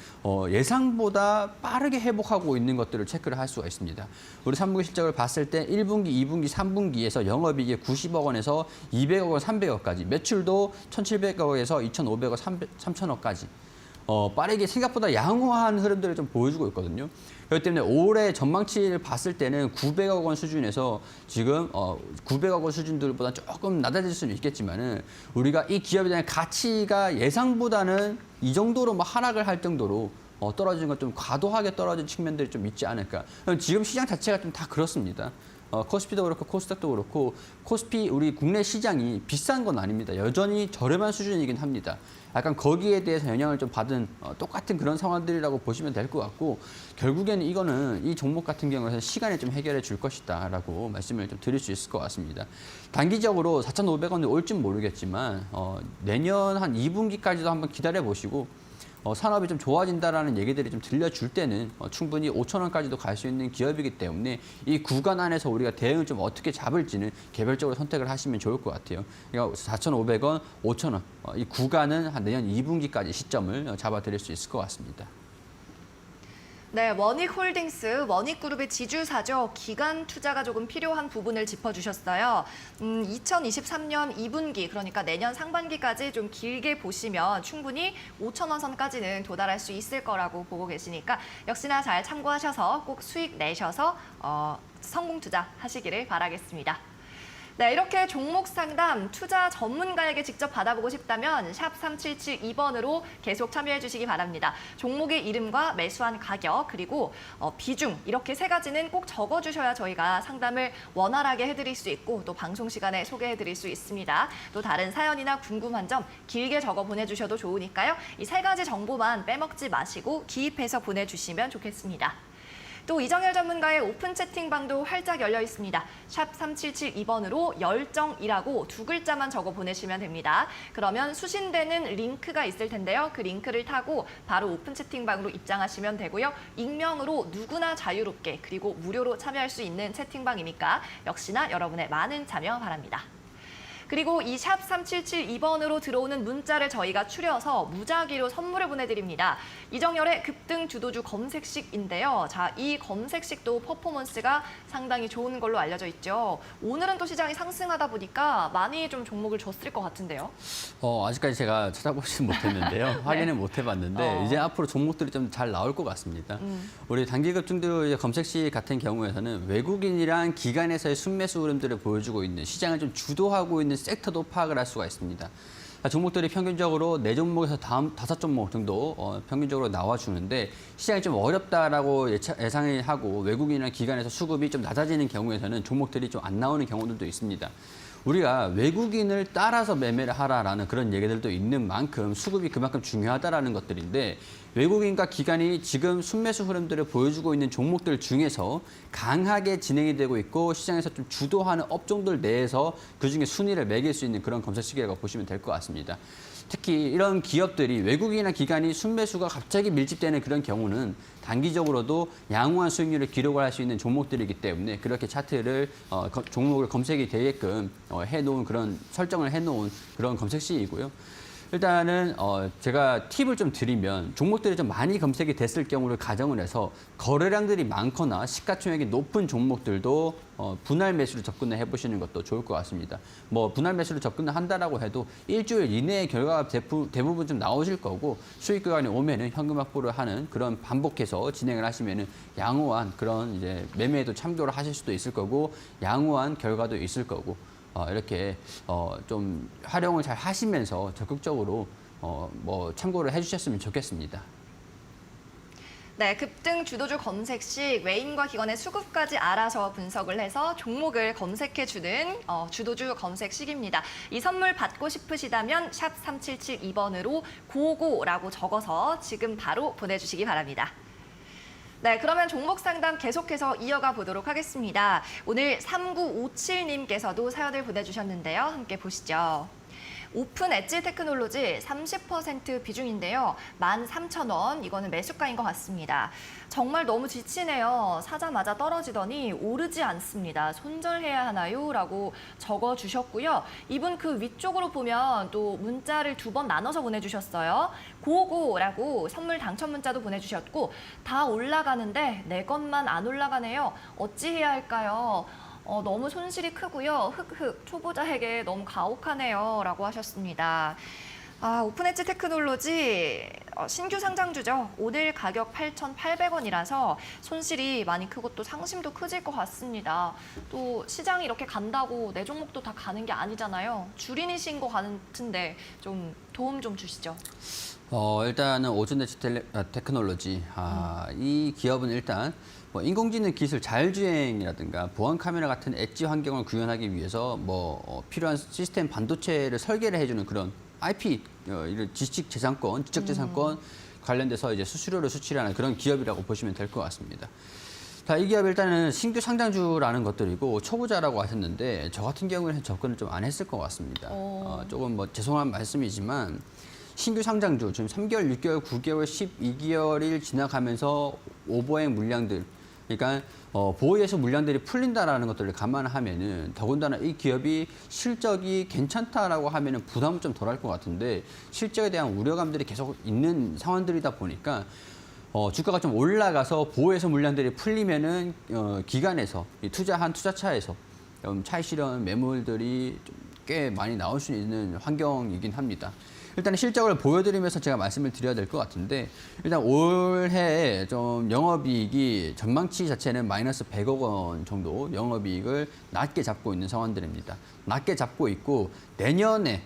예상보다 빠르게 회복하고 있는 것들을 체크를 할 수가 있습니다. 우리 3분기 실적을 봤을 때 1분기, 2분기, 3분기에서 영업이익이 90억 원에서 200억 원, 300억까지 매출도 1,700억에서 2,500억, 3,000억까지 빠르게 생각보다 양호한 흐름들을 좀 보여주고 있거든요. 그렇기 때문에 올해 전망치를 봤을 때는 900억 원 수준에서 지금 900억 원 수준들보다 조금 낮아질 수는 있겠지만은 우리가 이 기업에 대한 가치가 예상보다는 이 정도로 뭐 하락을 할 정도로 떨어지는 건 좀 과도하게 떨어진 측면들이 좀 있지 않을까. 지금 시장 자체가 좀 다 그렇습니다. 코스피도 그렇고 코스닥도 그렇고 코스피 우리 국내 시장이 비싼 건 아닙니다. 여전히 저렴한 수준이긴 합니다. 약간 거기에 대해서 영향을 좀 받은 똑같은 그런 상황들이라고 보시면 될 것 같고 결국에는 이거는 이 종목 같은 경우에는 시간에 좀 해결해 줄 것이다라고 말씀을 좀 드릴 수 있을 것 같습니다. 단기적으로 4,500원이 올진 모르겠지만 내년 한 2분기까지도 한번 기다려 보시고 산업이 좀 좋아진다라는 얘기들이 좀 들려줄 때는 충분히 5천 원까지도 갈 수 있는 기업이기 때문에 이 구간 안에서 우리가 대응을 좀 어떻게 잡을지는 개별적으로 선택을 하시면 좋을 것 같아요. 그러니까 4,500원, 5천 원 이 구간은 한 내년 2분기까지 시점을 잡아드릴 수 있을 것 같습니다. 네, 원익홀딩스, 원익그룹의 지주사죠. 기간 투자가 조금 필요한 부분을 짚어주셨어요. 2023년 2분기, 그러니까 내년 상반기까지 좀 길게 보시면 충분히 5천 원 선까지는 도달할 수 있을 거라고 보고 계시니까 역시나 잘 참고하셔서 꼭 수익 내셔서 성공 투자 하시기를 바라겠습니다. 네, 이렇게 종목 상담 투자 전문가에게 직접 받아보고 싶다면 샵 3772번으로 계속 참여해 주시기 바랍니다. 종목의 이름과 매수한 가격 그리고 비중 이렇게 세 가지는 꼭 적어주셔야 저희가 상담을 원활하게 해드릴 수 있고 또 방송 시간에 소개해드릴 수 있습니다. 또 다른 사연이나 궁금한 점 길게 적어 보내주셔도 좋으니까요. 이 세 가지 정보만 빼먹지 마시고 기입해서 보내주시면 좋겠습니다. 또 이정열 전문가의 오픈 채팅방도 활짝 열려 있습니다. 샵 3772번으로 열정이라고 두 글자만 적어 보내시면 됩니다. 그러면 수신되는 링크가 있을 텐데요. 그 링크를 타고 바로 오픈 채팅방으로 입장하시면 되고요. 익명으로 누구나 자유롭게 그리고 무료로 참여할 수 있는 채팅방이니까 역시나 여러분의 많은 참여 바랍니다. 그리고 이 샵 3772번으로 들어오는 문자를 저희가 추려서 무작위로 선물을 보내드립니다. 이정열의 급등 주도주 검색식인데요. 자, 이 검색식도 퍼포먼스가 상당히 좋은 걸로 알려져 있죠. 오늘은 또 시장이 상승하다 보니까 많이 좀 종목을 줬을 것 같은데요. 아직까지 제가 찾아보진 못했는데요. 네. 확인은 못 해봤는데 이제 앞으로 종목들이 좀 잘 나올 것 같습니다. 우리 단기급등도 이제 검색시 같은 경우에서는 외국인이랑 기관에서의 순매수 흐름들을 보여주고 있는 시장을 좀 주도하고 있는 섹터도 파악을 할 수가 있습니다. 종목들이 평균적으로 4종목에서 다음 5종목 정도 평균적으로 나와주는데 시장이 좀 어렵다라고 예상을 하고 외국인이나 기관에서 수급이 좀 낮아지는 경우에서는 종목들이 좀 안 나오는 경우들도 있습니다. 우리가 외국인을 따라서 매매를 하라라는 그런 얘기들도 있는 만큼 수급이 그만큼 중요하다라는 것들인데 외국인과 기관이 지금 순매수 흐름들을 보여주고 있는 종목들 중에서 강하게 진행이 되고 있고 시장에서 좀 주도하는 업종들 내에서 그중에 순위를 매길 수 있는 그런 검색시기라고 보시면 될 것 같습니다. 특히 이런 기업들이 외국인이나 기관이 순매수가 갑자기 밀집되는 그런 경우는 단기적으로도 양호한 수익률을 기록을 할 수 있는 종목들이기 때문에 그렇게 차트를 종목을 검색이 되게끔 해놓은 그런 설정을 해놓은 그런 검색시이고요. 일단은 제가 팁을 좀 드리면 종목들이 좀 많이 검색이 됐을 경우를 가정을 해서 거래량들이 많거나 시가총액이 높은 종목들도 분할 매수로 접근을 해보시는 것도 좋을 것 같습니다. 뭐 분할 매수로 접근을 한다라고 해도 일주일 이내에 결과가 대부분 좀 나오실 거고 수익 구간이 오면은 현금 확보를 하는 그런 반복해서 진행을 하시면은 양호한 그런 이제 매매에도 참고를 하실 수도 있을 거고 양호한 결과도 있을 거고. 이렇게 좀 활용을 잘 하시면서 적극적으로 뭐 참고를 해주셨으면 좋겠습니다. 네, 급등 주도주 검색식 외인과 기관의 수급까지 알아서 분석을 해서 종목을 검색해주는 주도주 검색식입니다. 이 선물 받고 싶으시다면 샵 3772번으로 고고라고 적어서 지금 바로 보내주시기 바랍니다. 네, 그러면 종목 상담 계속해서 이어가 보도록 하겠습니다. 오늘 3957님께서도 사연을 보내주셨는데요. 함께 보시죠. 오픈 엣지 테크놀로지 30% 비중인데요. 13,000원, 이거는 매수가인 것 같습니다. 정말 너무 지치네요. 사자마자 떨어지더니 오르지 않습니다. 손절해야 하나요? 라고 적어주셨고요. 이분 그 위쪽으로 보면 또 문자를 2번 나눠서 보내주셨어요. 고고라고 선물 당첨 문자도 보내주셨고 다 올라가는데 내 것만 안 올라가네요. 어찌해야 할까요? 너무 손실이 크고요. 흑흑 초보자에게 너무 가혹하네요. 라고 하셨습니다. 오픈 엣지 테크놀로지 신규 상장주죠. 오늘 가격 8,800원이라서 손실이 많이 크고 또 상심도 커질 것 같습니다. 또 시장이 이렇게 간다고 내 종목도 다 가는 게 아니잖아요. 줄이신 것 같은데 좀 도움 좀 주시죠. 일단은 오픈 엣지 테크놀로지 이 기업은 일단 뭐 인공지능 기술 자율주행이라든가 보안 카메라 같은 엣지 환경을 구현하기 위해서 필요한 시스템 반도체를 설계를 해주는 그런 IP 이런 지적 재산권 관련돼서 이제 수수료를 수출하는 그런 기업이라고 보시면 될 것 같습니다. 자, 이 기업 일단은 신규 상장주라는 것들이고 초보자라고 하셨는데 저 같은 경우에는 접근을 좀 안 했을 것 같습니다. 조금 뭐 죄송한 말씀이지만 신규 상장주 지금 3개월, 6개월, 9개월, 12개월일 지나가면서 오버행 물량들, 그러니까 보호예수 물량들이 풀린다라는 것들을 감안하면은 더군다나 이 기업이 실적이 괜찮다라고 하면은 부담은 좀 덜할 것 같은데 실적에 대한 우려감들이 계속 있는 상황들이다 보니까 주가가 좀 올라가서 보호예수 물량들이 풀리면은 기관에서 투자한 투자차에서 차익 실현 매물들이 좀 꽤 많이 나올 수 있는 환경이긴 합니다. 일단 실적을 보여드리면서 제가 말씀을 드려야 될 것 같은데 일단 올해 좀 영업이익이 전망치 자체는 마이너스 100억 원 정도 영업이익을 낮게 잡고 있는 상황들입니다. 낮게 잡고 있고 내년에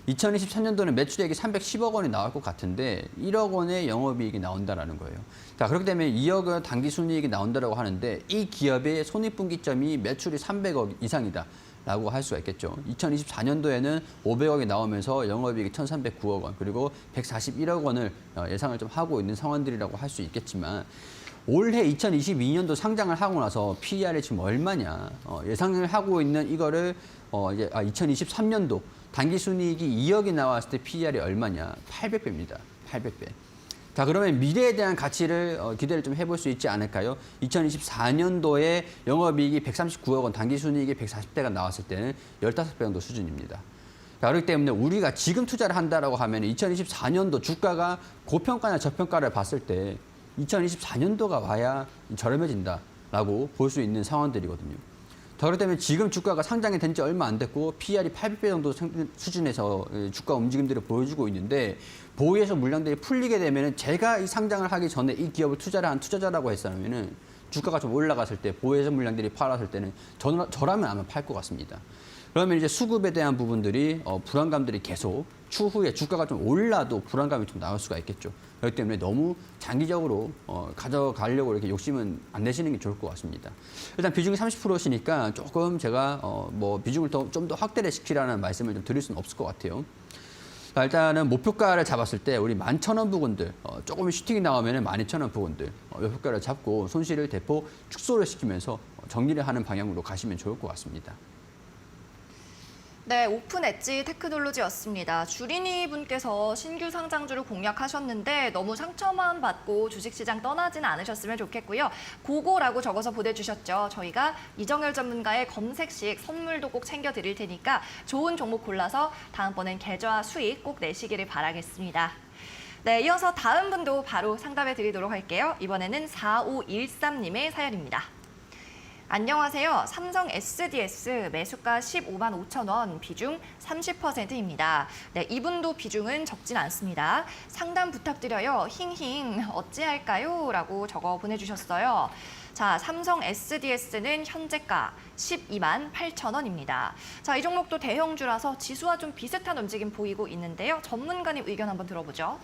2023년도는 매출액이 310억 원이 나올 것 같은데 1억 원의 영업이익이 나온다라는 거예요. 자, 그렇게 되면 2억은 당기순이익이 나온다라고 하는데 이 기업의 손익분기점이 매출이 300억 이상이다. 라고 할 수가 있겠죠. 2024년도에는 500억이 나오면서 영업이익이 1,309억 원, 그리고 141억 원을 예상을 좀 하고 있는 상황들이라고 할 수 있겠지만 올해 2022년도 상장을 하고 나서 PER이 지금 얼마냐 예상을 하고 있는 이거를 이제 2023년도 당기순이익이 2억이 나왔을 때 PER이 얼마냐? 800배입니다. 800배. 자, 그러면 미래에 대한 가치를 기대를 좀 해볼 수 있지 않을까요? 2024년도에 영업이익이 139억 원, 당기순이익이 140대가 나왔을 때는 15배 정도 수준입니다. 자, 그렇기 때문에 우리가 지금 투자를 한다라고 하면 2024년도 주가가 고평가나 저평가를 봤을 때 2024년도가 와야 저렴해진다라고 볼 수 있는 상황들이거든요. 자, 그렇기 때문에 지금 주가가 상장이 된 지 얼마 안 됐고 PER이 800배 정도 수준에서 주가 움직임들을 보여주고 있는데 보유해서 물량들이 풀리게 되면 제가 이 상장을 하기 전에 이 기업을 투자를 한 투자자라고 했으면 주가가 좀 올라갔을 때 보유해서 물량들이 팔았을 때는 저라면 아마 팔 것 같습니다. 그러면 이제 수급에 대한 부분들이 불안감들이 계속 추후에 주가가 좀 올라도 불안감이 좀 나올 수가 있겠죠. 그렇기 때문에 너무 장기적으로 가져가려고 이렇게 욕심은 안 내시는 게 좋을 것 같습니다. 일단 비중이 30%시니까 조금 제가 뭐 비중을 좀 더 확대를 시키라는 말씀을 좀 드릴 수는 없을 것 같아요. 자, 일단은 목표가를 잡았을 때 우리 11,000원 부근들 조금 슈팅이 나오면 12,000원 부근들 목표가를 잡고 손실을 대폭 축소를 시키면서 정리를 하는 방향으로 가시면 좋을 것 같습니다. 네, 오픈 엣지 테크놀로지였습니다. 주린이 분께서 신규 상장주를 공략하셨는데 너무 상처만 받고 주식시장 떠나지는 않으셨으면 좋겠고요. 고고라고 적어서 보내주셨죠. 저희가 이정열 전문가의 검색식 선물도 꼭 챙겨드릴 테니까 좋은 종목 골라서 다음번엔 계좌 수익 꼭 내시기를 바라겠습니다. 네, 이어서 다음 분도 바로 상담해 드리도록 할게요. 이번에는 4513님의 사연입니다. 안녕하세요. 삼성 SDS 매수가 15만 5천 원, 비중 30%입니다. 네, 이분도 비중은 적진 않습니다. 상담 부탁드려요. 힝힝 어찌할까요? 라고 적어 보내주셨어요. 자, 삼성 SDS는 현재가 12만 8천 원입니다. 자, 이 종목도 대형주라서 지수와 좀 비슷한 움직임 보이고 있는데요. 전문가님 의견 한번 들어보죠.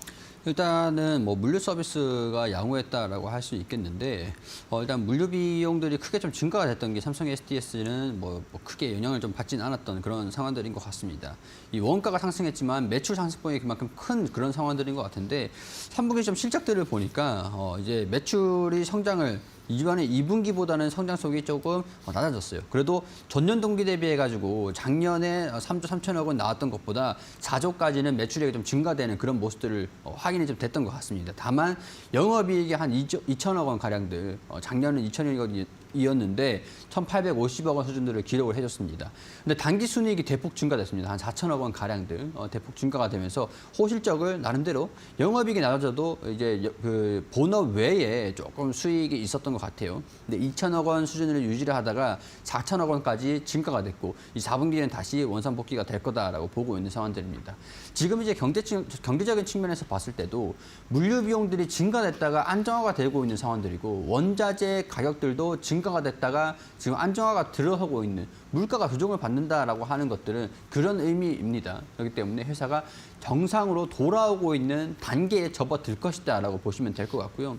일단은 뭐 물류 서비스가 양호했다라고 할 수 있겠는데 일단 물류 비용들이 크게 좀 증가가 됐던 게 삼성 SDS는 뭐 크게 영향을 좀 받지는 않았던 그런 상황들인 것 같습니다. 이 원가가 상승했지만 매출 상승폭이 그만큼 큰 그런 상황들인 것 같은데 3분기 좀 실적들을 보니까 이제 매출이 성장을 이번에 2분기보다는 성장속이 조금 낮아졌어요. 그래도 전년 동기 대비해가지고 작년에 3조 3천억 원 나왔던 것보다 4조까지는 매출액이 좀 증가되는 그런 모습들을 확인이 좀 됐던 것 같습니다. 다만 영업이익이 한 2천억 원 가량들 작년은 2천억 원이었는데 1,850억 원 수준들을 기록을 해줬습니다. 근데 단기 순이익이 대폭 증가됐습니다. 한 4천억 원 가량들 대폭 증가가 되면서 호실적을 나름대로 영업이익이 낮아져도 이제 그 본업 외에 조금 수익이 있었던 것 같아요. 근데 2천억 원 수준을 유지를 하다가 4천억 원까지 증가가 됐고 이 4분기에는 다시 원상 복귀가 될 거다라고 보고 있는 상황들입니다. 지금 이제 경제적인 측면에서 봤을 때도 물류 비용들이 증가됐다가 안정화가 되고 있는 상황들이고 원자재 가격들도 증가가 됐다가 지금 안정화가 들어서고 있는 물가가 조정을 받는다라고 하는 것들은 그런 의미입니다. 그렇기 때문에 회사가 정상으로 돌아오고 있는 단계에 접어들 것이다라고 보시면 될 것 같고요.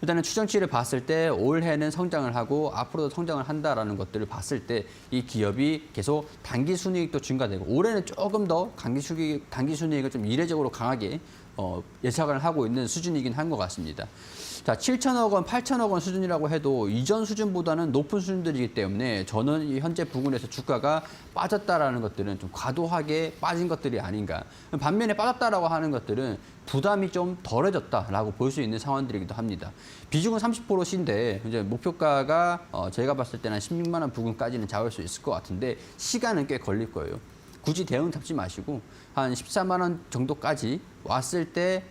일단은 추정치를 봤을 때 올해는 성장을 하고 앞으로도 성장을 한다라는 것들을 봤을 때 이 기업이 계속 단기 순이익도 증가되고 올해는 조금 더 단기 순이익을 좀 이례적으로 강하게 예상을 하고 있는 수준이긴 한 것 같습니다. 자, 자, 7천억 원, 8천억 원 수준이라고 해도 이전 수준보다는 높은 수준들이기 때문에 저는 이 현재 부근에서 주가가 빠졌다라는 것들은 좀 과도하게 빠진 것들이 아닌가. 반면에 빠졌다라고 하는 것들은 부담이 좀 덜해졌다라고 볼 수 있는 상황들이기도 합니다. 비중은 30%인데 이제 목표가가 제가 봤을 때는 16만 원 부근까지는 잡을 수 있을 것 같은데 시간은 꽤 걸릴 거예요. 굳이 대응 잡지 마시고 한 14만 원 정도까지 왔을 때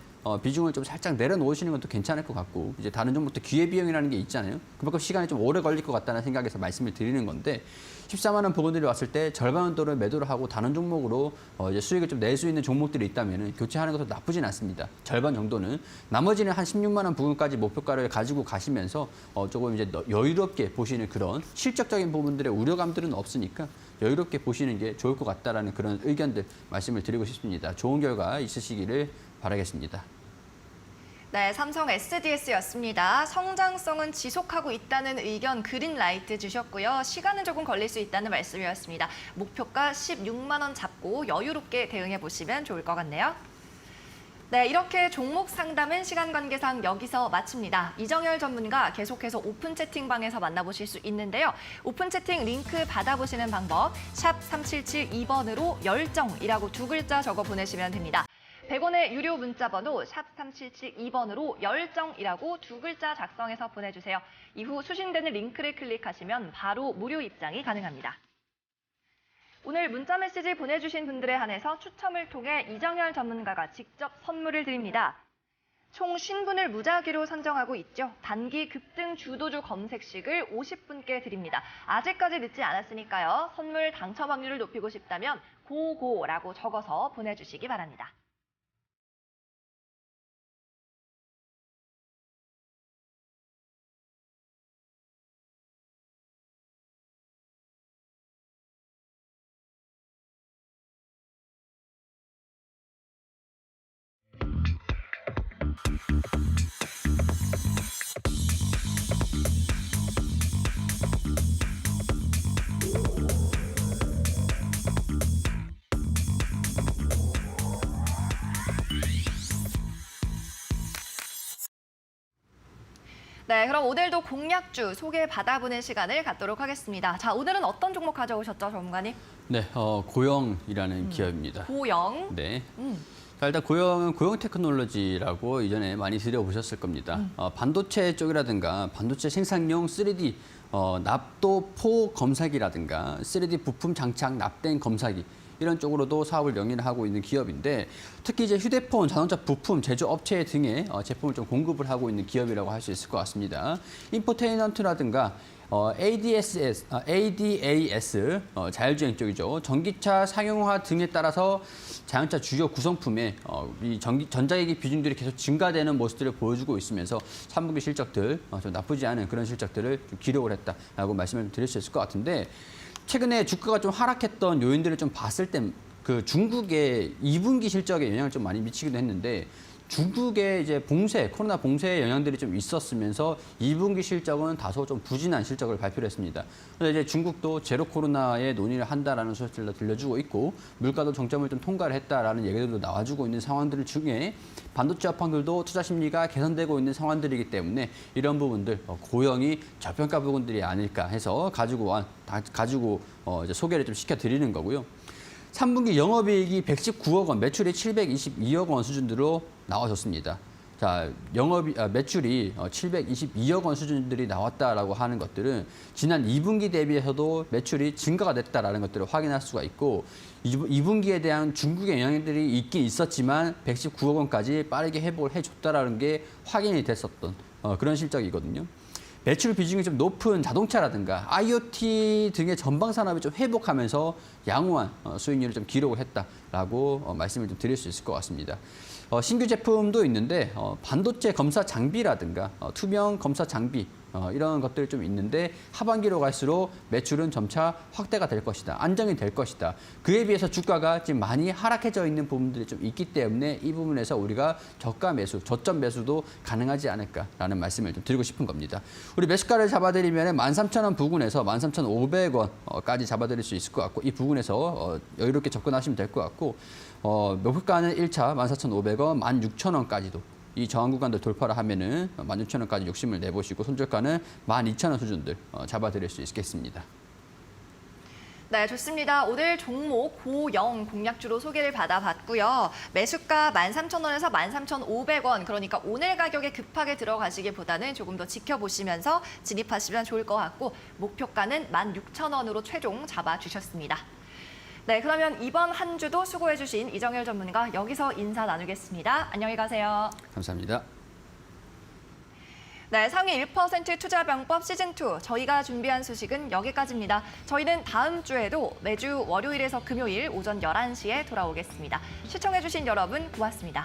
비중을 좀 살짝 내려놓으시는 것도 괜찮을 것 같고 이제 다른 종목도 기회비용이라는 게 있잖아요. 그만큼 시간이 좀 오래 걸릴 것 같다는 생각에서 말씀을 드리는 건데 14만 원 부근들이 왔을 때 절반 정도를 매도를 하고 다른 종목으로 이제 수익을 좀 낼 수 있는 종목들이 있다면 교체하는 것도 나쁘진 않습니다. 절반 정도는 나머지는 한 16만 원 부근까지 목표가를 가지고 가시면서 조금 이제 여유롭게 보시는 그런 실적적인 부분들의 우려감들은 없으니까 여유롭게 보시는 게 좋을 것 같다라는 그런 의견들 말씀을 드리고 싶습니다. 좋은 결과 있으시기를 바라겠습니다. 네, 삼성 SDS였습니다. 성장성은 지속하고 있다는 의견 그린라이트 주셨고요. 시간은 조금 걸릴 수 있다는 말씀이었습니다. 목표가 16만 원 잡고 여유롭게 대응해 보시면 좋을 것 같네요. 네, 이렇게 종목 상담은 시간 관계상 여기서 마칩니다. 이정열 전문가 계속해서 오픈 채팅방에서 만나보실 수 있는데요. 오픈 채팅 링크 받아보시는 방법 샵 3772번으로 열정이라고 두 글자 적어 보내시면 됩니다. 100원의 유료 문자 번호 샵 3772번으로 열정이라고 두 글자 작성해서 보내주세요. 이후 수신되는 링크를 클릭하시면 바로 무료 입장이 가능합니다. 오늘 문자 메시지 보내주신 분들에 한해서 추첨을 통해 이정열 전문가가 직접 선물을 드립니다. 총 50분을 무작위로 선정하고 있죠. 단기 급등 주도주 검색식을 50분께 드립니다. 아직까지 늦지 않았으니까요. 선물 당첨 확률을 높이고 싶다면 고고라고 적어서 보내주시기 바랍니다. 네, 그럼 오늘도 공략주 소개받아보는 시간을 갖도록 하겠습니다. 자, 오늘은 어떤 종목 가져오셨죠, 전문가님? 네, 고영이라는 기업입니다. 고영. 네. 자, 일단 고영은 고영 테크놀로지라고 이전에 많이 들여보셨을 겁니다. 반도체 쪽이라든가 반도체 생산용 3D 납도 포 검사기라든가 3D 부품 장착 납땜 검사기 이런 쪽으로도 사업을 영위를 하고 있는 기업인데 특히 이제 휴대폰, 자동차 부품 제조업체 등의 제품을 좀 공급을 하고 있는 기업이라고 할 수 있을 것 같습니다. 인포테인먼트라든가 ADAS 자율주행 쪽이죠. 전기차 상용화 등에 따라서 자동차 주요 구성품의 이 전자기기 비중들이 계속 증가되는 모습들을 보여주고 있으면서 3분기 실적들 좀 나쁘지 않은 그런 실적들을 좀 기록을 했다라고 말씀을 드릴 수 있을 것 같은데 최근에 주가가 좀 하락했던 요인들을 좀 봤을 때 그 중국의 2분기 실적에 영향을 좀 많이 미치기도 했는데 중국의 이제 코로나 봉쇄의 영향들이 좀 있었으면서 2분기 실적은 다소 좀 부진한 실적을 발표를 했습니다. 그래서 이제 중국도 제로 코로나에 논의를 한다라는 소식들도 들려주고 있고 물가도 정점을 좀 통과를 했다라는 얘기들도 나와주고 있는 상황들 중에 반도체 업황들도 투자 심리가 개선되고 있는 상황들이기 때문에 이런 부분들 고영이 저평가 부분들이 아닐까 해서 가지고 이제 소개를 좀 시켜드리는 거고요. 3분기 영업이익이 119억 원, 매출이 722억 원 수준으로 나와줬습니다. 자, 매출이 722억 원 수준들이 나왔다라고 하는 것들은 지난 2분기 대비해서도 매출이 증가가 됐다라는 것들을 확인할 수가 있고 2분기에 대한 중국의 영향들이 있긴 있었지만 119억 원까지 빠르게 회복을 해줬다라는 게 확인이 됐었던 그런 실적이거든요. 매출 비중이 좀 높은 자동차라든가 IoT 등의 전방 산업이 좀 회복하면서 양호한 수익률을 좀 기록을 했다라고 말씀을 좀 드릴 수 있을 것 같습니다. 신규 제품도 있는데 반도체 검사 장비라든가 투명 검사 장비 이런 것들이 좀 있는데 하반기로 갈수록 매출은 점차 확대가 될 것이다. 안정이 될 것이다. 그에 비해서 주가가 지금 많이 하락해져 있는 부분들이 좀 있기 때문에 이 부분에서 우리가 저가 매수, 저점 매수도 가능하지 않을까라는 말씀을 좀 드리고 싶은 겁니다. 우리 매수가를 잡아드리면 13,000원 부근에서 13,500원까지 잡아드릴 수 있을 것 같고 이 부분에서 여유롭게 접근하시면 될 것 같고 목표가는 1차 14,500원, 16,000원까지도 이 저항 구간들 돌파를 하면은 16,000원까지 욕심을 내보시고 손절가는 12,000원 수준들 잡아드릴 수 있겠습니다. 네, 좋습니다. 오늘 종목 고영 공략주로 소개를 받아봤고요. 매수가 13,000원에서 13,500원, 그러니까 오늘 가격에 급하게 들어가시기보다는 조금 더 지켜보시면서 진입하시면 좋을 것 같고 목표가는 16,000원으로 최종 잡아주셨습니다. 네, 그러면 이번 한 주도 수고해주신 이정열 전문가 여기서 인사 나누겠습니다. 안녕히 가세요. 감사합니다. 네, 상위 1% 투자병법 시즌2 저희가 준비한 소식은 여기까지입니다. 저희는 다음 주에도 매주 월요일에서 금요일 오전 11시에 돌아오겠습니다. 시청해주신 여러분 고맙습니다.